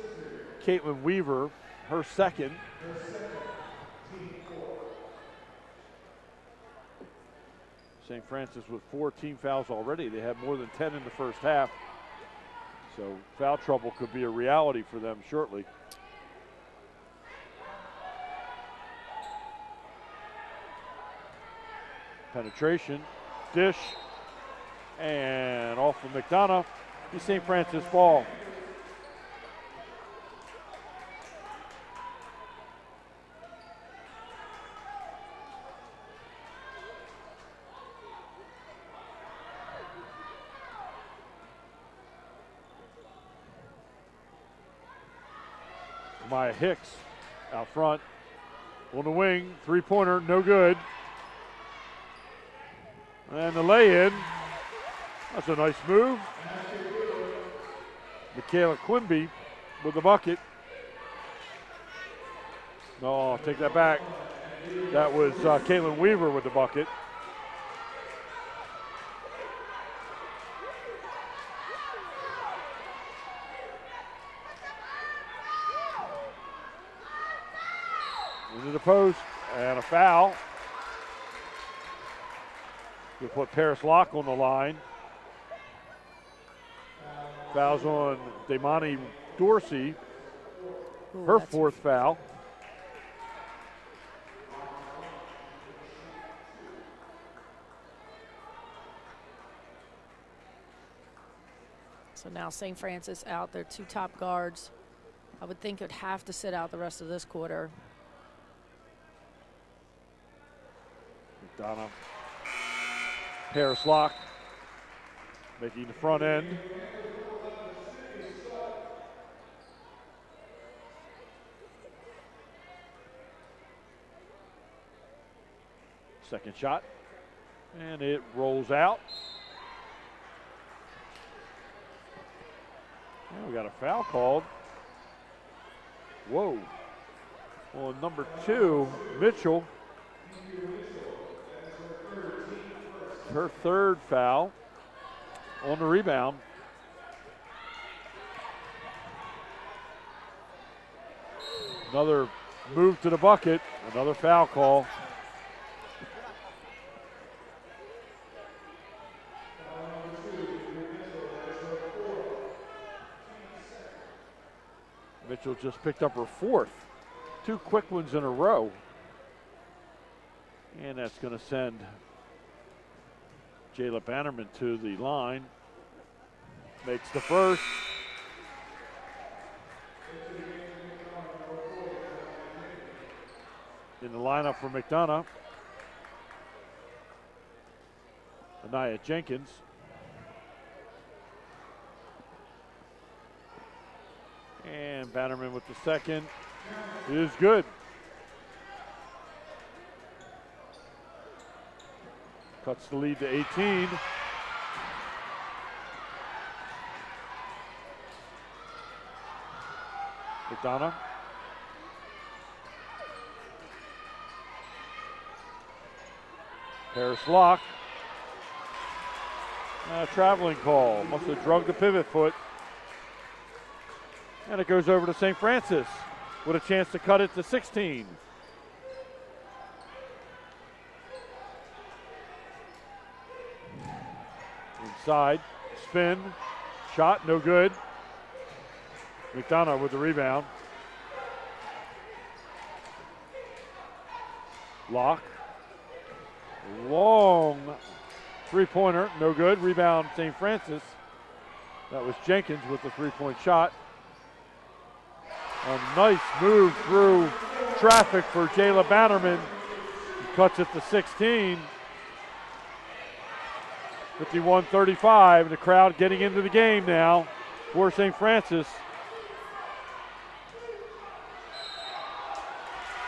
Caitlin Weaver, her second. St. Francis with 4 team fouls already. They had more than 10 in the first half. So foul trouble could be a reality for them shortly. Penetration, dish, and off of McDonogh. The St. Francis ball. Maya Hicks out front on the wing, three-pointer, no good. And the lay-in, that's a nice move. Michaela Quimby with the bucket. No, take that back. That was Caitlin Weaver with the bucket. Into the post, and a foul. We'll put Paris Locke on the line. Fouls on Damani Dorsey, her fourth foul. So now St. Francis out, their two top guards. I would think would have to sit out the rest of this quarter. McDonogh. Paris Locke making the front end. Second shot, and it rolls out. And we got a foul called. Whoa. On number 2, Mitchell. Her third foul on the rebound. Another move to the bucket, another foul call. Mitchell just picked up her 4th. 2 quick ones in a row. And that's going to send Jayla Bannerman to the line. Makes the first. In the lineup for McDonogh, Anaya Jenkins. And Bannerman with the second is good. Cuts the lead to 18. McDonogh. Paris Locke. Traveling call. Must have drugged the pivot foot. And it goes over to St. Francis with a chance to cut it to 16. Inside. Spin. Shot. No good. McDonogh with the rebound. Locke. Long three-pointer, no good. Rebound, St. Francis. That was Jenkins with the three-point shot. A nice move through traffic for Jayla Bannerman. He cuts it to 16. 51-35. The crowd getting into the game now for St. Francis.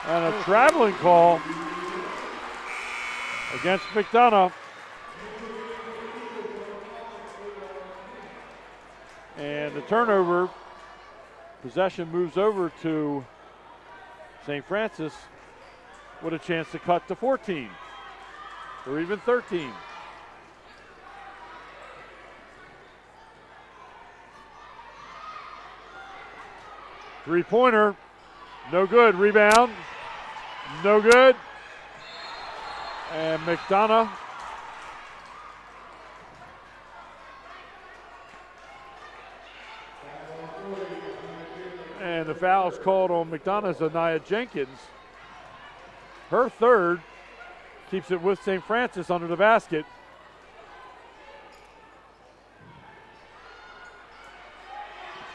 And a traveling call against McDonogh. And the turnover, possession moves over to St. Francis with a chance to cut to 14 or even 13. Three-pointer, no good. Rebound, no good. And McDonogh and the foul is called on McDonogh's Anaya Jenkins. Her third keeps it with St. Francis under the basket.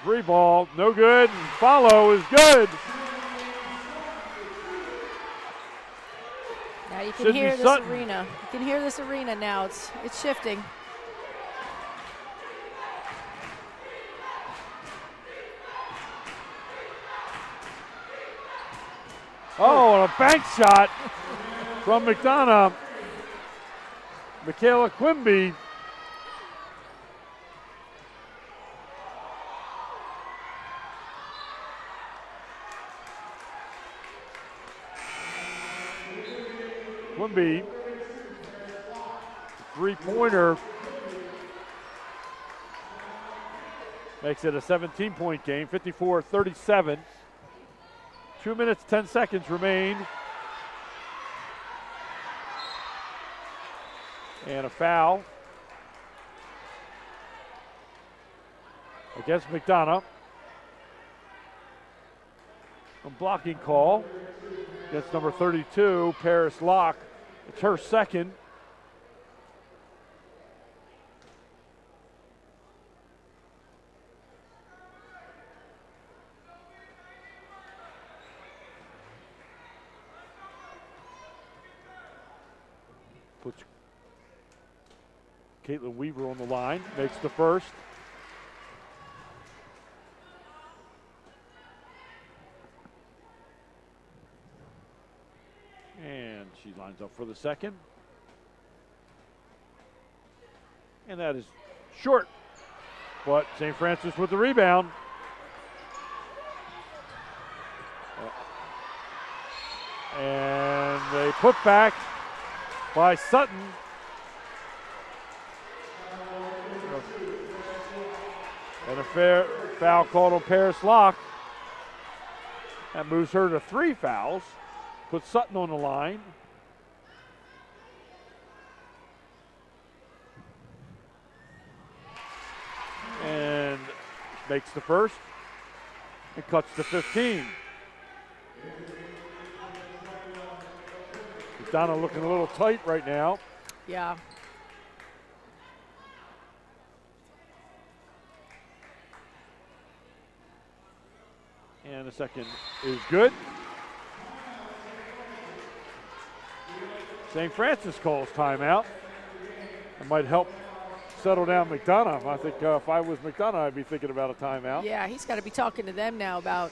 Three ball, no good. Follow is good. Now you can Sydney hear this Sutton. arena. You can hear this arena now. It's shifting. Oh, and a bank shot from McDonogh. Michaela Quimby. Quimby, three-pointer, makes it a 17-point game, 54-37. 2 minutes, 10 seconds remain. And a foul against McDonogh. A blocking call against number 32, Paris Locke. It's her second. Puts Caitlin Weaver on the line, makes the first. And she lines up for the second. And that is short. But St. Francis with the rebound. And they put back by Sutton. And a fair foul called on Paris Locke. That moves her to 3 fouls. Puts Sutton on the line. And makes the first. and cuts to 15. McDonogh looking a little tight right now. Yeah. And the second is good. St. Francis calls timeout. It might help settle down McDonogh. I think if I was McDonogh, I'd be thinking about a timeout. Yeah, he's got to be talking to them now about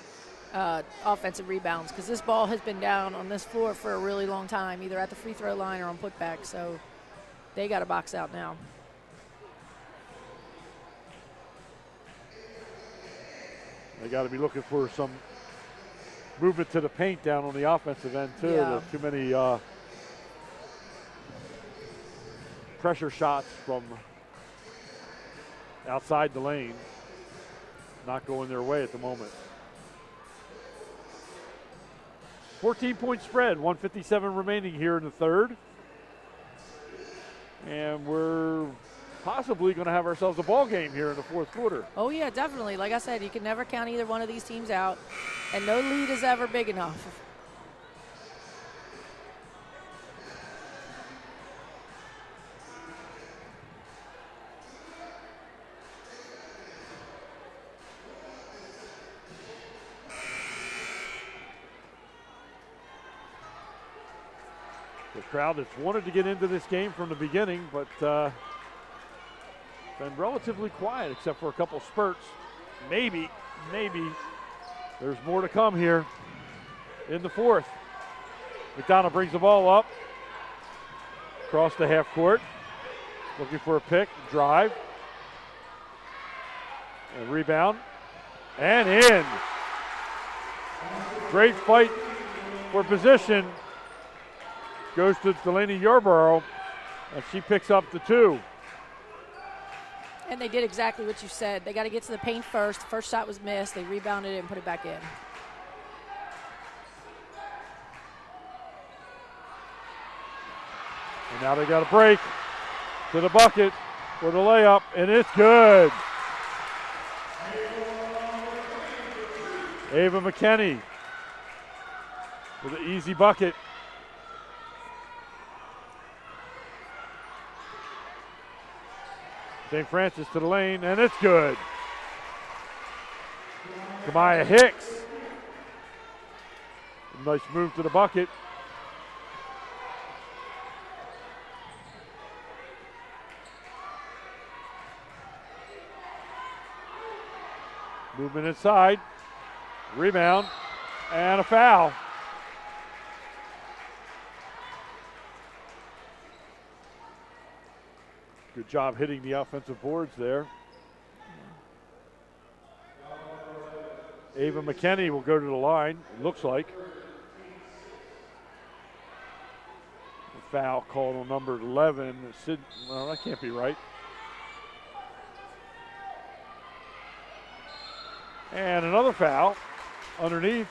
offensive rebounds, because this ball has been down on this floor for a really long time, either at the free throw line or on putback. So they got to box out now. They got to be looking for some movement to the paint down on the offensive end, too. Yeah. There's too many pressure shots from outside the lane. Not going their way at the moment. 14-point spread, 1:57 remaining here in the third. And we're possibly going to have ourselves a ball game here in the fourth quarter. Oh, yeah, definitely. Like I said, you can never count either one of these teams out, and no lead is ever big enough. The crowd that's wanted to get into this game from the beginning, but been relatively quiet except for a couple spurts. Maybe there's more to come here in the fourth. McDonogh brings the ball up, across the half court, looking for a pick, drive, and rebound, and in. Great fight for position. Goes to Delaney Yarborough, and she picks up the two. And they did exactly what you said. They got to get to the paint first. The first shot was missed. They rebounded it and put it back in. And now they got a break to the bucket for the layup, and it's good. Ava McKinney with an easy bucket. St. Francis to the lane, and it's good. Kamaya Hicks. Nice move to the bucket. Movement inside. Rebound, and a foul. Good job hitting the offensive boards there. Ava McKinney will go to the line, it looks like. A foul called on number 11. Well, that can't be right. And another foul underneath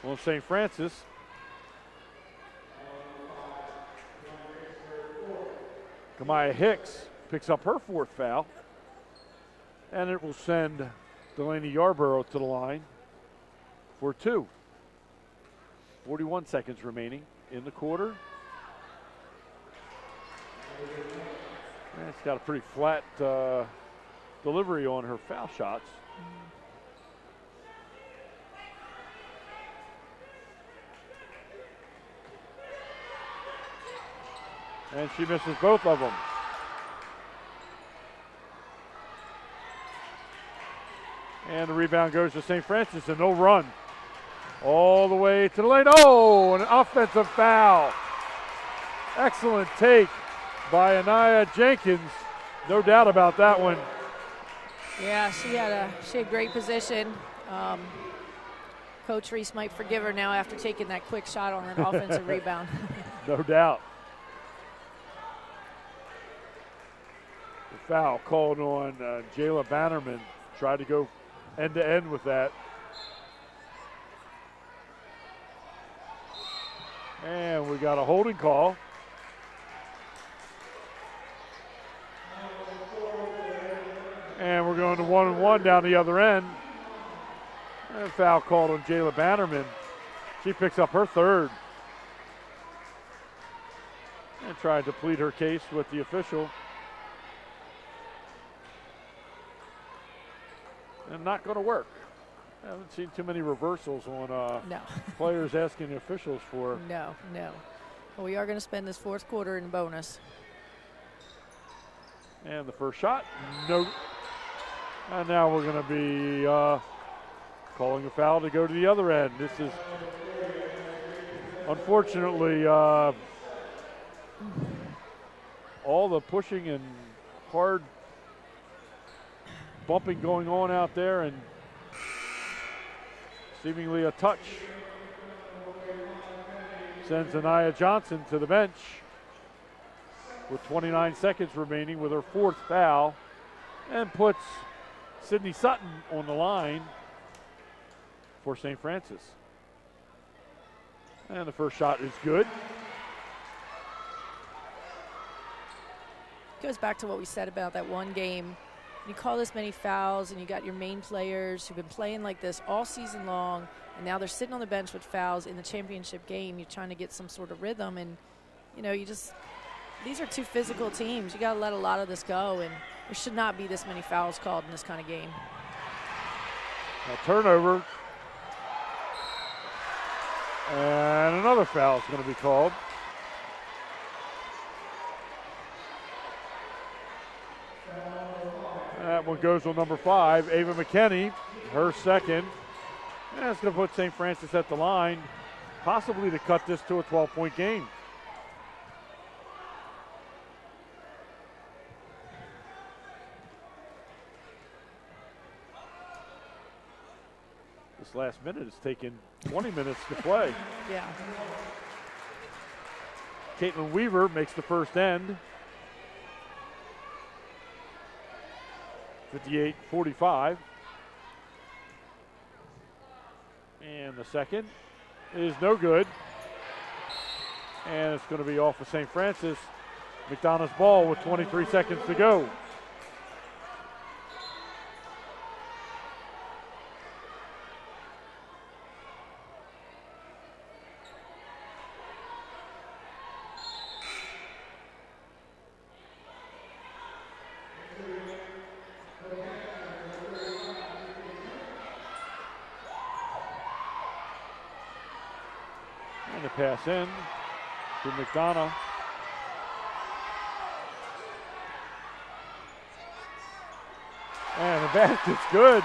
on St. Francis. Kamaya Hicks picks up her fourth foul, and it will send Delaney Yarborough to the line for two. 41 seconds remaining in the quarter. And it's got a pretty flat delivery on her foul shots. And she misses both of them. And the rebound goes to St. Francis, and no run. All the way to the lane. Oh, an offensive foul. Excellent take by Anaya Jenkins. No doubt about that one. Yeah, she had great position. Coach Reese might forgive her now after taking that quick shot on an offensive rebound. No doubt. The foul called on Jayla Bannerman. Tried to go end-to-end with that. And we got a holding call. And we're going to 1-1 down the other end. And foul called on Jayla Bannerman. She picks up her third. And tried to plead her case with the official. And not going to work. I haven't seen too many reversals on No. players asking the officials for. No. Well, we are going to spend this fourth quarter in bonus. And the first shot, no. And now we're going to be calling a foul to go to the other end. This is, unfortunately, all the pushing and hard bumping going on out there, and seemingly a touch sends Anaya Johnson to the bench with 29 seconds remaining with her fourth foul, and puts Sydney Sutton on the line for St. Francis. And the first shot is good. Goes back to what we said about that one game. You call this many fouls, and you got your main players who've been playing like this all season long, and now they're sitting on the bench with fouls in the championship game. You're trying to get some sort of rhythm, and these are two physical teams. You got to let a lot of this go, and there should not be this many fouls called in this kind of game. A turnover, and another foul is going to be called. That one goes on number 5, Ava McKinney, her second. And it's going to put St. Francis at the line, possibly to cut this to a 12-point game. This last minute has taken 20 minutes to play. Yeah. Caitlin Weaver makes the first end. 58-45. And the second is no good. And it's going to be off of St. Francis. McDonogh's ball with 23 seconds to go. Pass in to McDonogh. And the basket's good.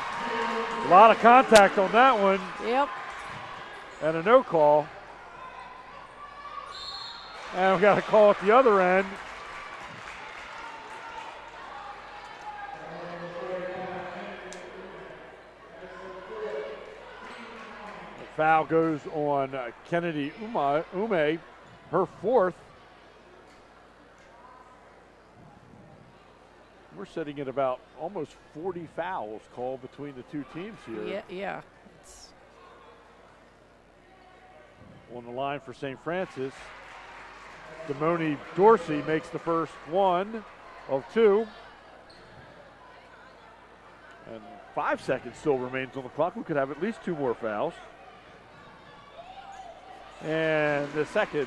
A lot of contact on that one. Yep. And a no call. And we got a call at the other end. Foul goes on Kennedy Ume, her fourth. We're sitting at about almost 40 fouls called between the two teams here. Yeah. On the line for St. Francis, Damoni Dorsey makes the first one of two. And 5 seconds still remains on the clock. We could have at least two more fouls. And the second.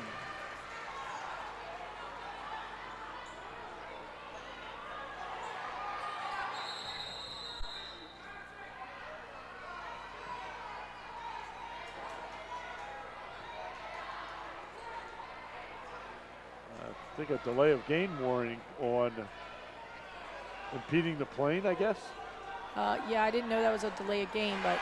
I think a delay of game warning on impeding the plane, I guess. Yeah, I didn't know that was a delay of game, but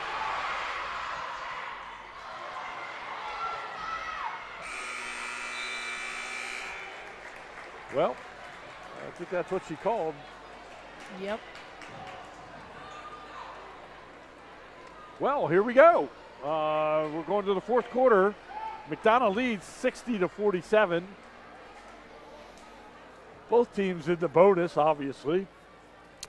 well, I think that's what she called. Yep. Well, here we go. We're going to the fourth quarter. McDonogh leads 60-47. Both teams in the bonus, obviously.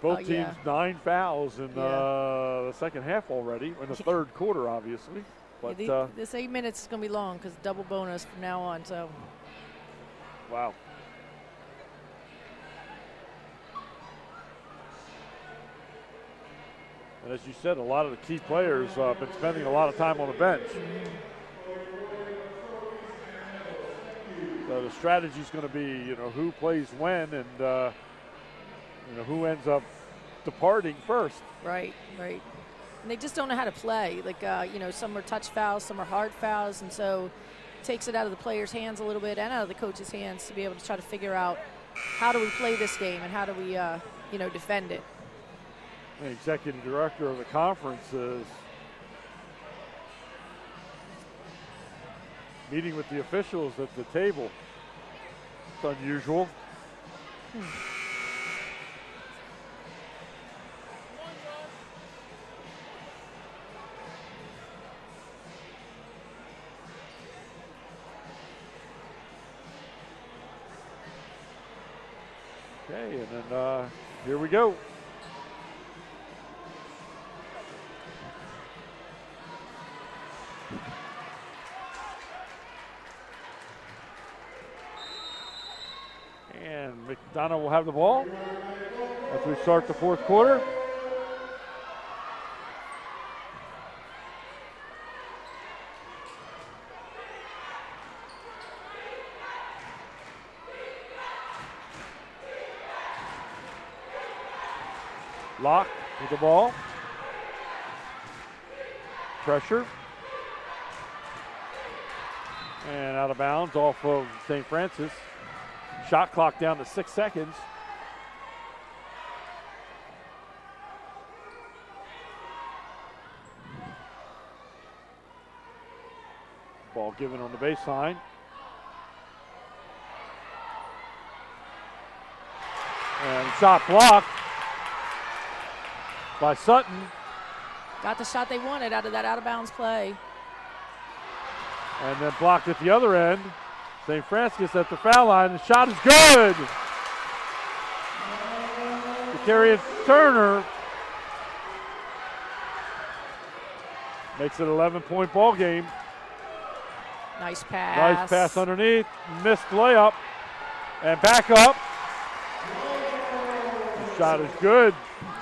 Both teams 9 fouls in the second half already, in the third quarter, obviously. But this 8 minutes is going to be long because double bonus from now on. So. Wow. And as you said, a lot of the key players have been spending a lot of time on the bench. So the strategy is going to be, who plays when and, who ends up departing first. Right. And they just don't know how to play. Like, some are touch fouls, some are hard fouls, and so it takes it out of the players' hands a little bit and out of the coach's hands to be able to try to figure out how do we play this game and how do we, defend it. The executive director of the conference is meeting with the officials at the table. It's unusual. Okay, and then here we go. And McDonogh will have the ball as we start the fourth quarter. Locke with the ball. Pressure. And out of bounds off of St. Francis. Shot clock down to 6 seconds. Ball given on the baseline. And shot blocked by Sutton. Got the shot they wanted out of that out-of-bounds play. And then blocked at the other end. St. Francis at the foul line. The shot is good. Darius Turner makes it an 11-point ball game. Nice pass. Nice pass underneath. Missed layup. And back up. The shot is good.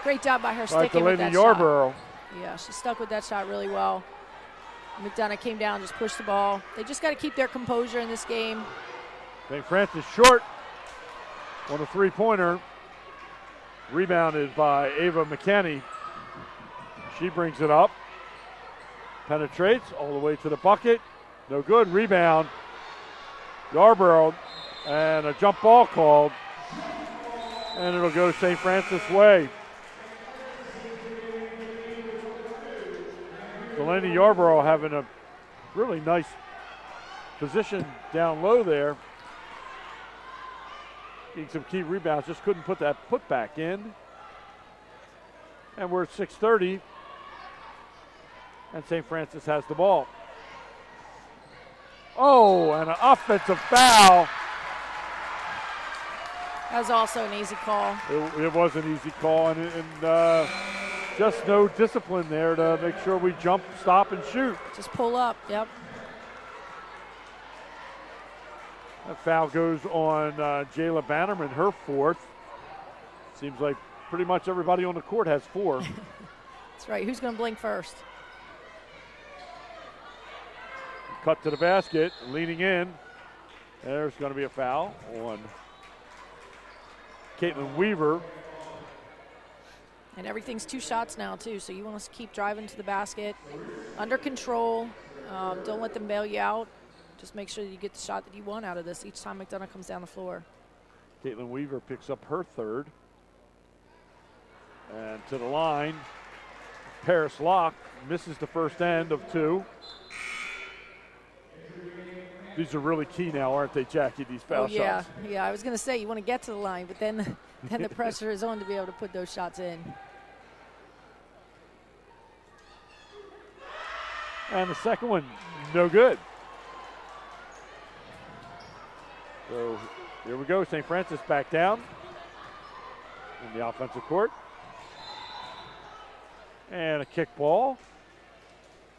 Great job by her sticking with that Yarborough. shot. Yeah, she stuck with that shot really well. McDonogh came down, just pushed the ball. They just got to keep their composure in this game. St. Francis short on a three-pointer. Rebounded by Ava McKinney. She brings it up. Penetrates all the way to the bucket. No good. Rebound. Yarborough. And a jump ball called. And it'll go St. Francis' way. Delaney Yarborough having a really nice position down low there. Getting some key rebounds, just couldn't put that putback in. And we're at 6:30. And St. Francis has the ball. Oh, and an offensive foul. That was also an easy call. It was an easy call, and just no discipline there to make sure we jump, stop, and shoot. Just pull up, yep. That foul goes on Jayla Bannerman, her fourth. Seems like pretty much everybody on the court has four. That's right. Who's going to blink first? Cut to the basket, leaning in. There's going to be a foul on Caitlin Weaver. And everything's 2 shots now, too, so you want to keep driving to the basket. Under control. Don't let them bail you out. Just make sure that you get the shot that you want out of this each time McDonogh comes down the floor. Caitlin Weaver picks up her third. And to the line, Paris Locke misses the first end of 2. These are really key now, aren't they, Jackie, these foul shots? Yeah, I was going to say you want to get to the line, but then the pressure is on to be able to put those shots in. And the second one, no good. So here we go, St. Francis back down in the offensive court. And a kick ball.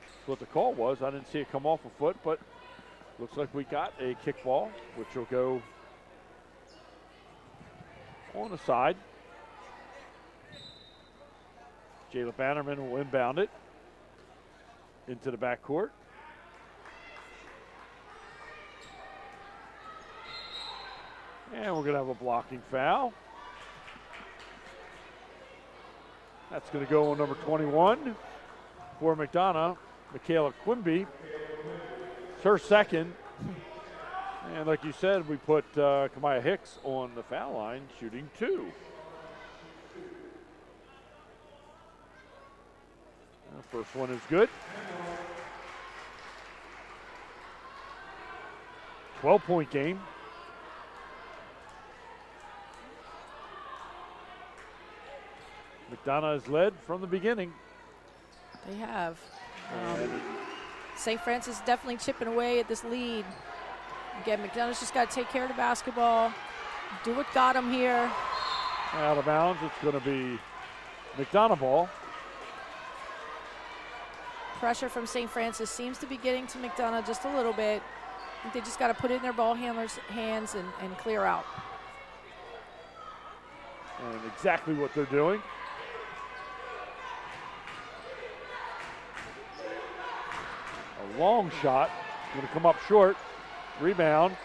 That's what the call was. I didn't see it come off a foot, but looks like we got a kick ball, which will go on the side. Jayla Bannerman will inbound it into the backcourt. And we're going to have a blocking foul. That's going to go on number 21 for McDonogh, Michaela Quimby. It's her second. And like you said, we put Kamaya Hicks on the foul line, shooting 2. The first one is good. 12-point game. McDonogh has led from the beginning. They have. St. Francis definitely chipping away at this lead. Again, McDonogh's just got to take care of the basketball, do what got him here. Out of bounds, it's going to be McDonogh ball. Pressure from St. Francis seems to be getting to McDonogh just a little bit. I think they just got to put it in their ball handlers' hands and clear out. And exactly what they're doing. A long shot, going to come up short. Rebound.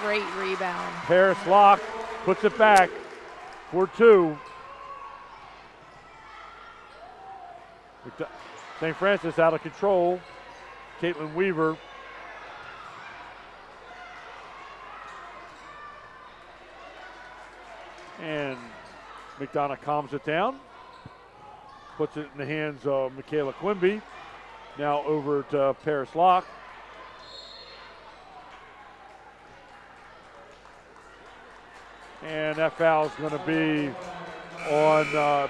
Great rebound. Paris Locke puts it back for 2. St. Francis out of control. Caitlin Weaver. And McDonogh calms it down. Puts it in the hands of Michaela Quimby. Now over to Paris Locke. And that foul is going to be on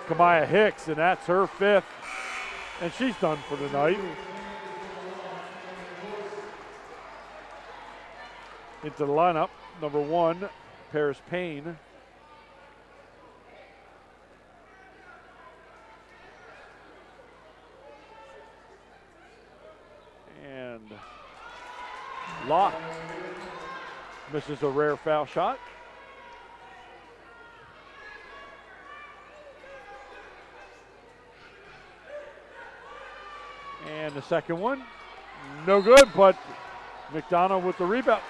Kamaya Hicks, and that's her 5th. And she's done for the night. Into the lineup, number 1, Paris Payne. And Locke misses a rare foul shot. And the second one, no good, but McDonogh with the rebound.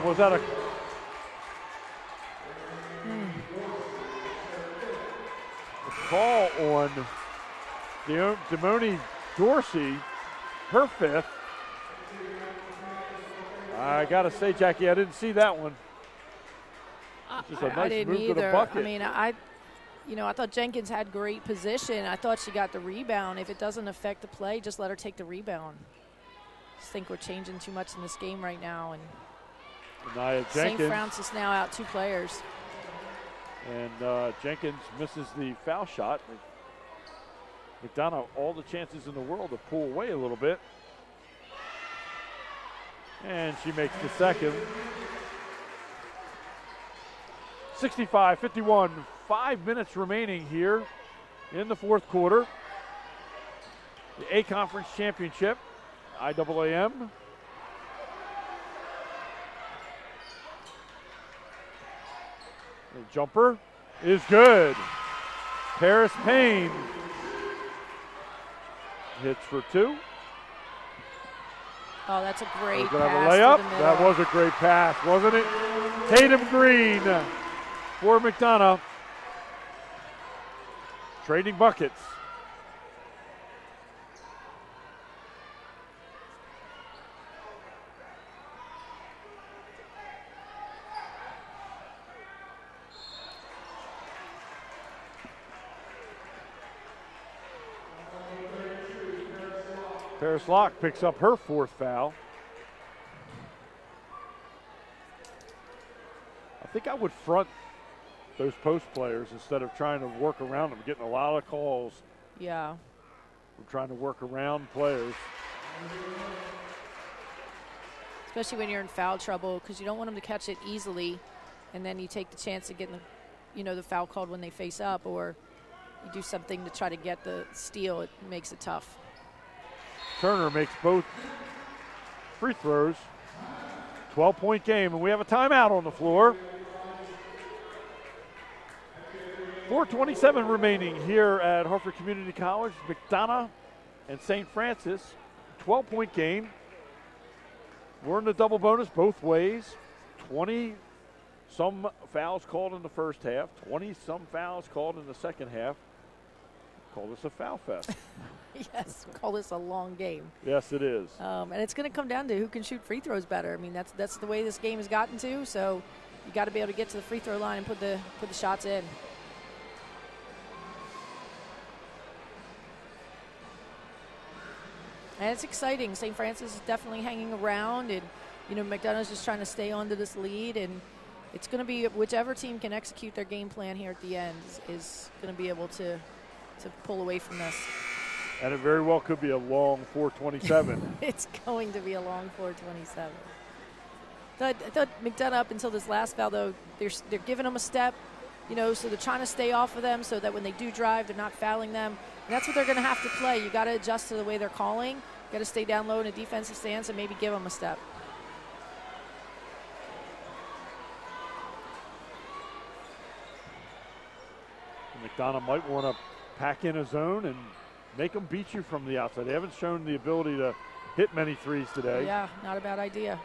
Was that a... call on Demone Dorsey, her 5th. I got to say, Jackie, I didn't see that one. Just a nice I didn't move either. to the bucket. I mean, I thought Jenkins had great position. I thought she got the rebound. If it doesn't affect the play, just let her take the rebound. I just think we're changing too much in this game right now. And St. Francis now out 2 players. And Jenkins misses the foul shot. McDonogh all the chances in the world to pull away a little bit. And she makes the second. 65-51, 5 minutes remaining here in the 4th quarter. The A-Conference Championship, IAAM. The jumper is good. Paris Payne hits for 2. Oh, that's a great pass. Have a layup. That was a great pass, wasn't it? Tatum Green for McDonogh. Trading buckets. Paris Locke picks up her 4th foul. I think I would front those post players instead of trying to work around them. Getting a lot of calls. Yeah. We're trying to work around players. Especially when you're in foul trouble, because you don't want them to catch it easily, and then you take the chance of getting the foul called when they face up, or you do something to try to get the steal. It makes it tough. Turner makes both free throws. 12-point game, and we have a timeout on the floor. 4:27 remaining here at Hartford Community College. McDonogh and St. Francis, 12-point game. We're in the double bonus both ways. 20-some fouls called in the first half, 20-some fouls called in the second half. Call this a foul fest. Yes, call this a long game. Yes, it is. And it's going to come down to who can shoot free throws better. I mean, that's the way this game has gotten to. So you got to be able to get to the free throw line and put the shots in. And it's exciting. St. Francis is definitely hanging around, and McDonough's just trying to stay onto this lead, and it's going to be whichever team can execute their game plan here at the end is going to be able to pull away from this. And it very well could be a long 4:27. It's going to be a long 4:27. I thought McDonogh up until this last foul, though, they're giving them a step, so they're trying to stay off of them so that when they do drive, they're not fouling them. And that's what they're going to have to play. You got to adjust to the way they're calling. Got to stay down low in a defensive stance and maybe give them a step. McDonogh might want to pack in a zone and make them beat you from the outside. They haven't shown the ability to hit many threes today. Yeah, not a bad idea,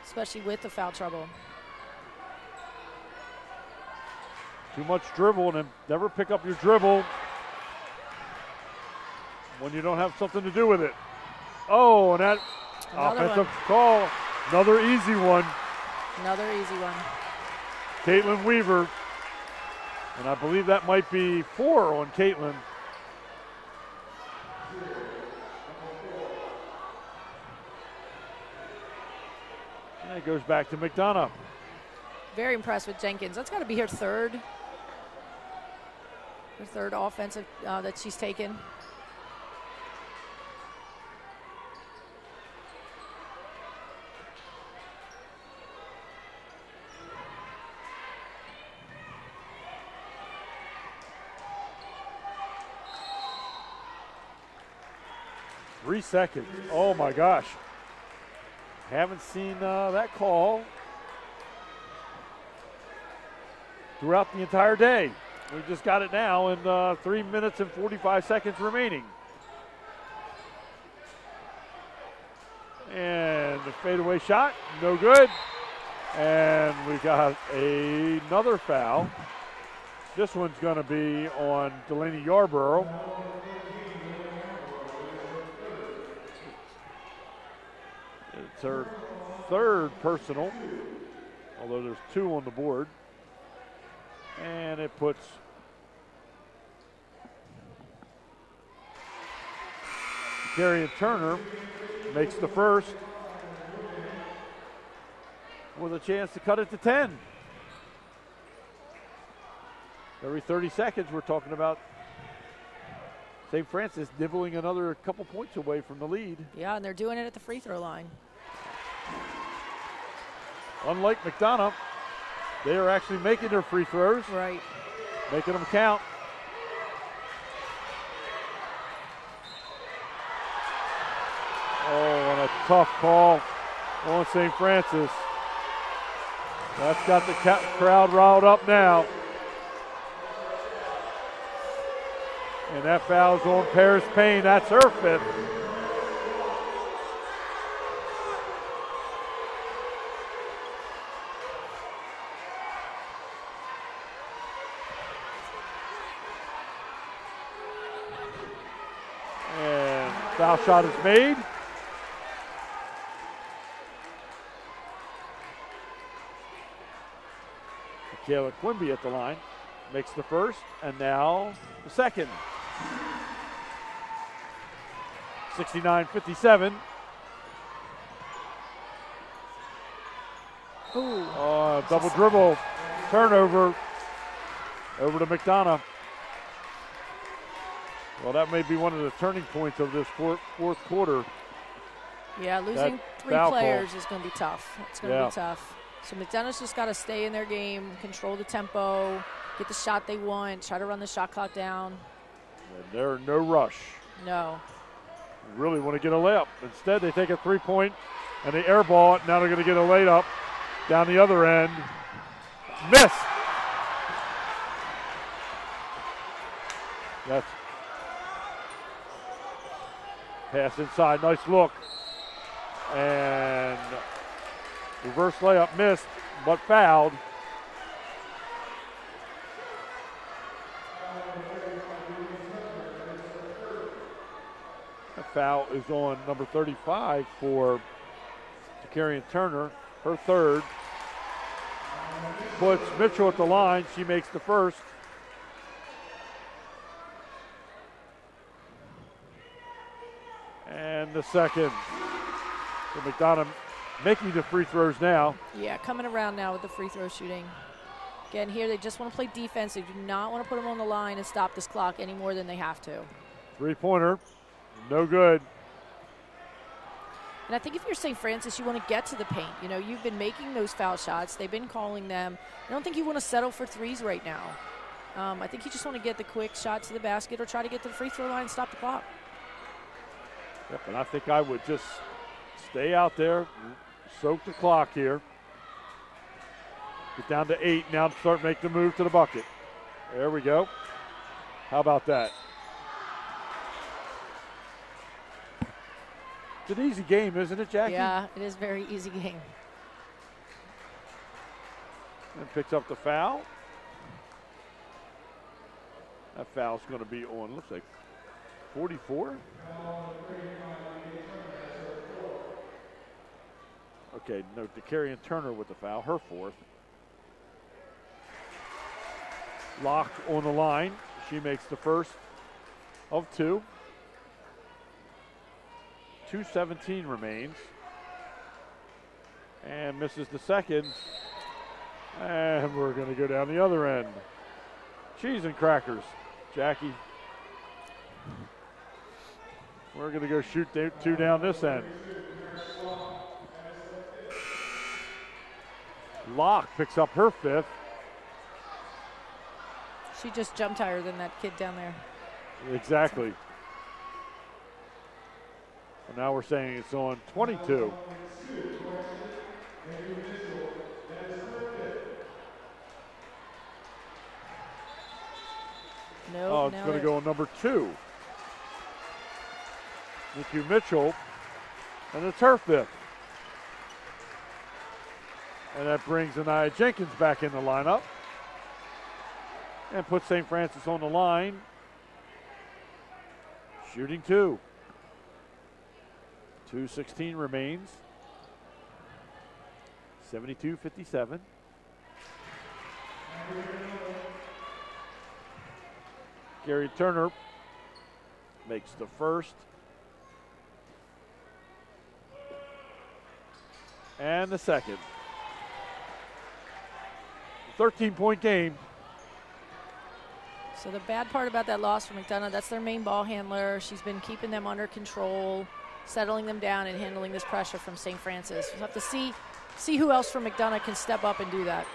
especially with the foul trouble. Too much dribble, and then never pick up your dribble when you don't have something to do with it. Oh, and that offensive call, another easy one. Another easy one. Caitlin Weaver, and I believe that might be 4 on Caitlin. And it goes back to McDonogh. Very impressed with Jenkins. That's got to be her third. Her third offensive that she's taken. Three seconds. Oh my gosh. Haven't seen that call throughout the entire day. We just got it now in 3 minutes and 45 seconds remaining. And the fadeaway shot, no good. And we got another foul. This one's going to be on Delaney Yarborough. It's her third personal, although there's 2 on the board. And it puts Darian Turner, makes the first, with a chance to cut it to 10. Every 30 seconds we're talking about St. Francis nibbling another couple points away from the lead. Yeah, and they're doing it at the free throw line. Unlike McDonogh, they are actually making their free throws. Right. Making them count. Oh, and a tough call on St. Francis. That's got the crowd riled up now. And that foul's on Paris Payne. That's her 5th. And foul shot is made. Kayla Quimby at the line. Makes the first, and now the second. 69-57. Double dribble, turnover over to McDonogh. Well, that may be one of the turning points of this fourth quarter. Yeah, losing 3 players is going to be tough. It's going to be tough. So McDonough's just got to stay in their game, control the tempo, get the shot they want, try to run the shot clock down. And they're in no rush. No. Really want to get a layup. Instead, they take a 3-point And they air ball it. Now they're going to get a late up down the other end. Miss. That's pass inside. Nice look. And reverse layup missed, but fouled. That foul is on number 35 for Takarian Turner, her third. Puts Mitchell at the line. She makes the first. And the second. So McDonogh making the free throws now. Yeah, coming around now with the free throw shooting. Again, here they just want to play defense. They do not want to put them on the line and stop this clock any more than they have to. Three-pointer, no good. And I think if you're St. Francis, you want to get to the paint. You know, you've been making those foul shots. They've been calling them. I don't think you want to settle for threes right now. I think you just want to get the quick shot to the basket or try to get to the free throw line and stop the clock. Yep, and I think I would just stay out there, soak the clock here. Get down to 8, now start making the move to the bucket. There we go. How about that? It's an easy game, isn't it, Jackie? Yeah, it is a very easy game. And picks up the foul. That foul's going to be on, looks like 44. Okay, no, Takarian Turner with the foul, her fourth. Locke on the line. She makes the first of 2. 2:17 remains. And misses the second. And we're going to go down the other end. Cheese and crackers, Jackie. We're going to go shoot 2 down this end. Locke picks up her 5th. She just jumped higher than that kid down there. Exactly. And now we're saying it's on 22. No, it's going to go on number 2. Nikki Mitchell, and it's her 5th. And that brings Anaya Jenkins back in the lineup. And puts St. Francis on the line. Shooting 2. 2:16 remains. 72-57. Gary Turner makes the first. And the second. 13-point game. So the bad part about that loss for McDonogh, that's their main ball handler. She's been keeping them under control, settling them down and handling this pressure from St. Francis. We'll have to see who else from McDonogh can step up and do that.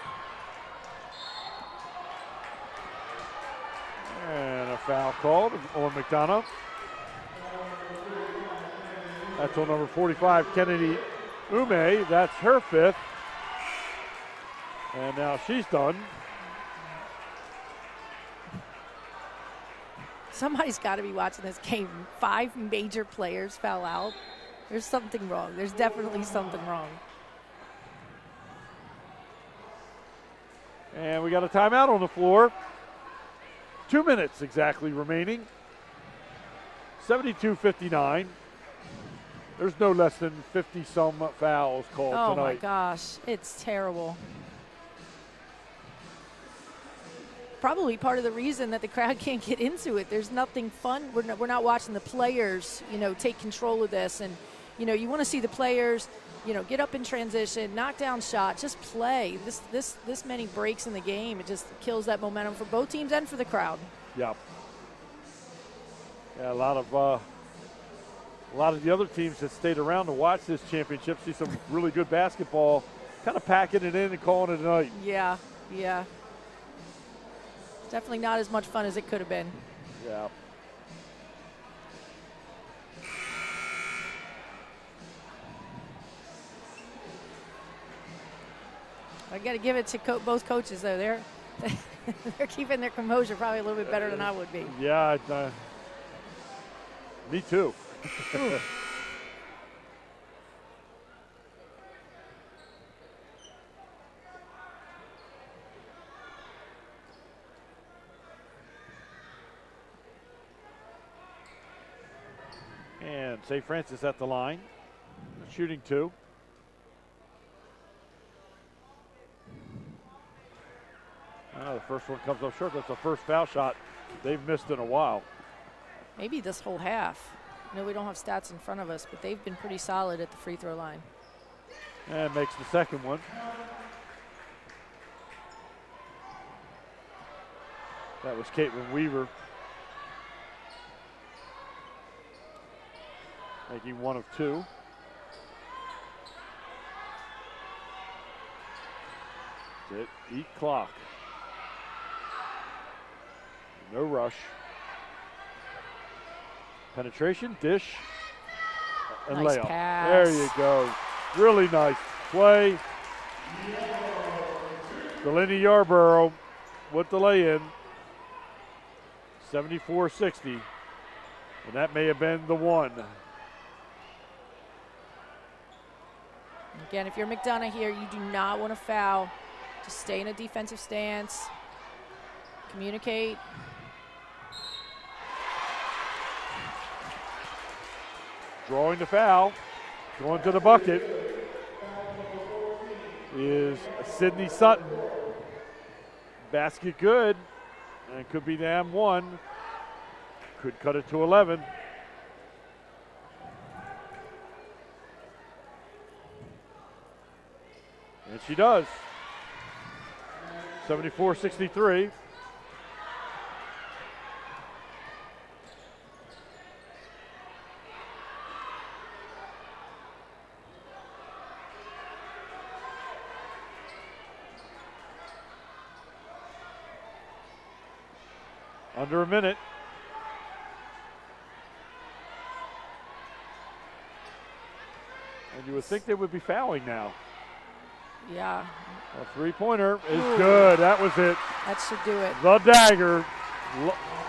And a foul called on McDonogh. That's on number 45, Kennedy Ume. That's her 5th. And now she's done. Somebody's got to be watching this game. 5 major players foul out. There's something wrong. There's definitely something wrong. And we got a timeout on the floor. 2 minutes exactly remaining. 72-59. There's no less than 50-some fouls called tonight. Oh, my gosh. It's terrible. Probably part of the reason that the crowd can't get into it. There's nothing fun. We're not watching the players, take control of this. And, you want to see the players, get up in transition, knock down shots, just play. This many breaks in the game, it just kills that momentum for both teams and for the crowd. Yeah. Yeah, a lot of the other teams that stayed around to watch this championship see some really good basketball, kind of packing it in and calling it a night. Yeah. Definitely not as much fun as it could have been. Yeah. I got to give it to both coaches, though. They're keeping their composure probably a little bit better than I would be. Yeah, me too. And St. Francis at the line, shooting 2. The first one comes up short. That's the first foul shot they've missed in a while. Maybe this whole half. We don't have stats in front of us, but they've been pretty solid at the free throw line. And makes the second one. That was Caitlin Weaver. Making 1 of 2. That's it. Eat clock. No rush. Penetration, dish, and Nice layup. pass. There you go. Really nice play. Delaney Yarborough with the lay-in. 74-60. And that may have been the one. Again, if you're McDonogh here, you do not want to foul. Just stay in a defensive stance. Communicate. Drawing the foul, going to the bucket is Sydney Sutton. Basket good, and could be the M1. Could cut it to 11. And she does. 74-63. Under a minute. And you would think they would be fouling now. Yeah. A three-pointer is good. That was it. That should do it. The dagger.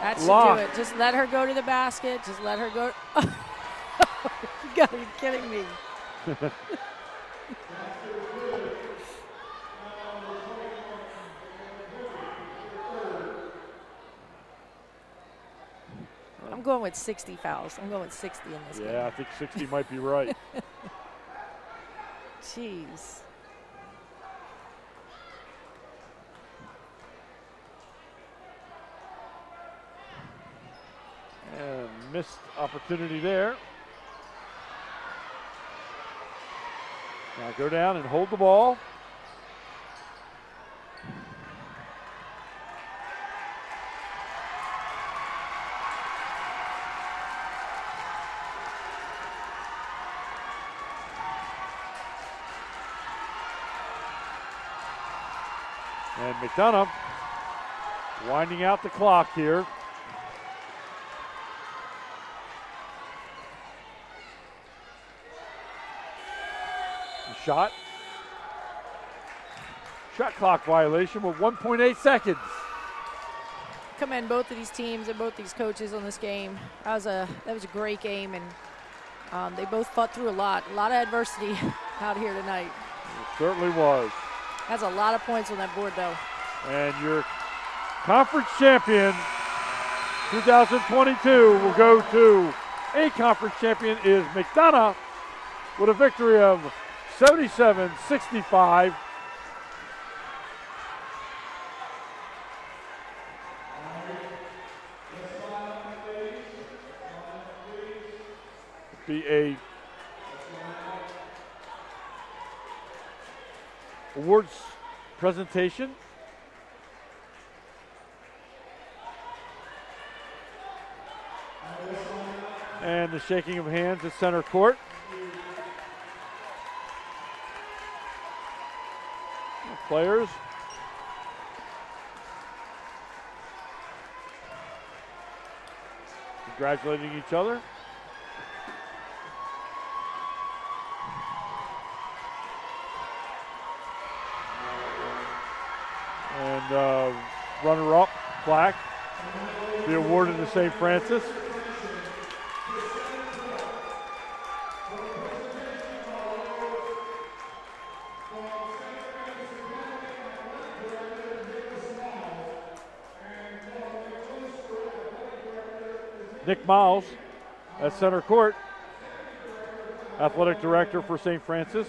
That should Locked. do it. Just let her go to the basket. Just let her go. You gotta be kidding me. I'm going with 60 fouls. I'm going with 60 in this game. Yeah, I think 60 might be right. Jeez. And missed opportunity there. Now go down and hold the ball. And McDonogh winding out the clock here. Shot clock violation with 1.8 seconds. Commend both of these teams and both these coaches on this game. That was a great game, and they both fought through a lot of adversity out here tonight. It certainly was. That's a lot of points on that board, though. And your conference champion 2022 will go to a conference champion is McDonogh with a victory of 77-65. Be a awards presentation. And the shaking of hands at center court. Players. Congratulating each other. runner-up plaque be awarded to St. Francis. Nick Miles at center court, athletic director for St. Francis,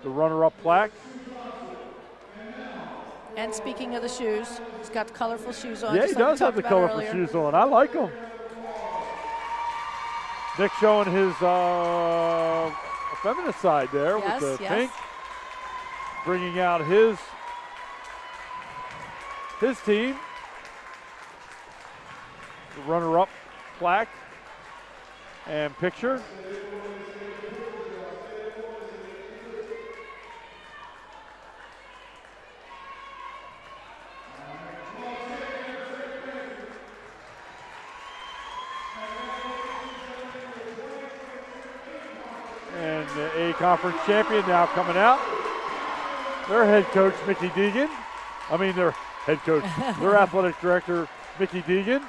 the runner-up plaque. And speaking of the shoes, he's got the colorful shoes on. Yeah, he does have the colorful shoes on. I like them. Nick showing his feminine side there with the pink, bringing out his team. The runner-up plaque and picture. And the A-Conference champion now coming out. Their head coach, Mickey Deegan. Their head coach, their athletic director, Mickey Deegan.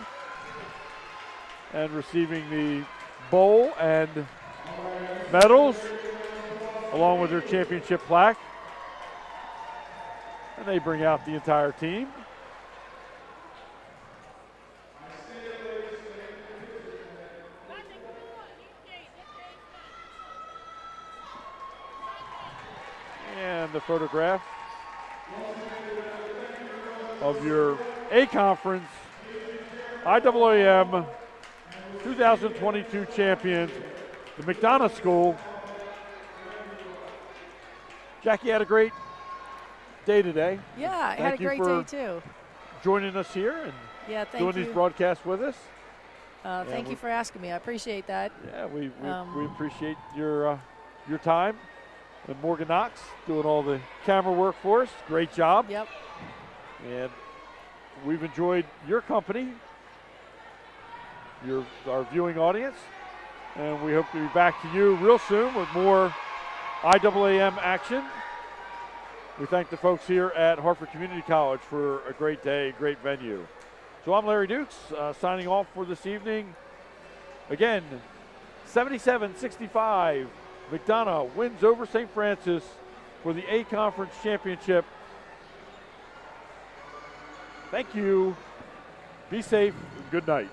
And receiving the bowl and medals, along with their championship plaque. And they bring out the entire team. And the photograph of your A-Conference IAAM 2022 champions, the McDonogh School. Jackie had a great day today. Yeah, I had a great day too. Joining us here and doing these broadcasts with us. Thank you for asking me. I appreciate that. Yeah, we appreciate your time. And Morgan Knox doing all the camera work for us. Great job. Yep. And we've enjoyed your company, our viewing audience, and we hope to be back to you real soon with more IAAM action. We thank the folks here at Hartford Community College for a great day, great venue. So I'm Larry Dukes, signing off for this evening. Again, 77-65, McDonogh wins over St. Francis for the A-Conference championship. Thank you. Be safe. Good night.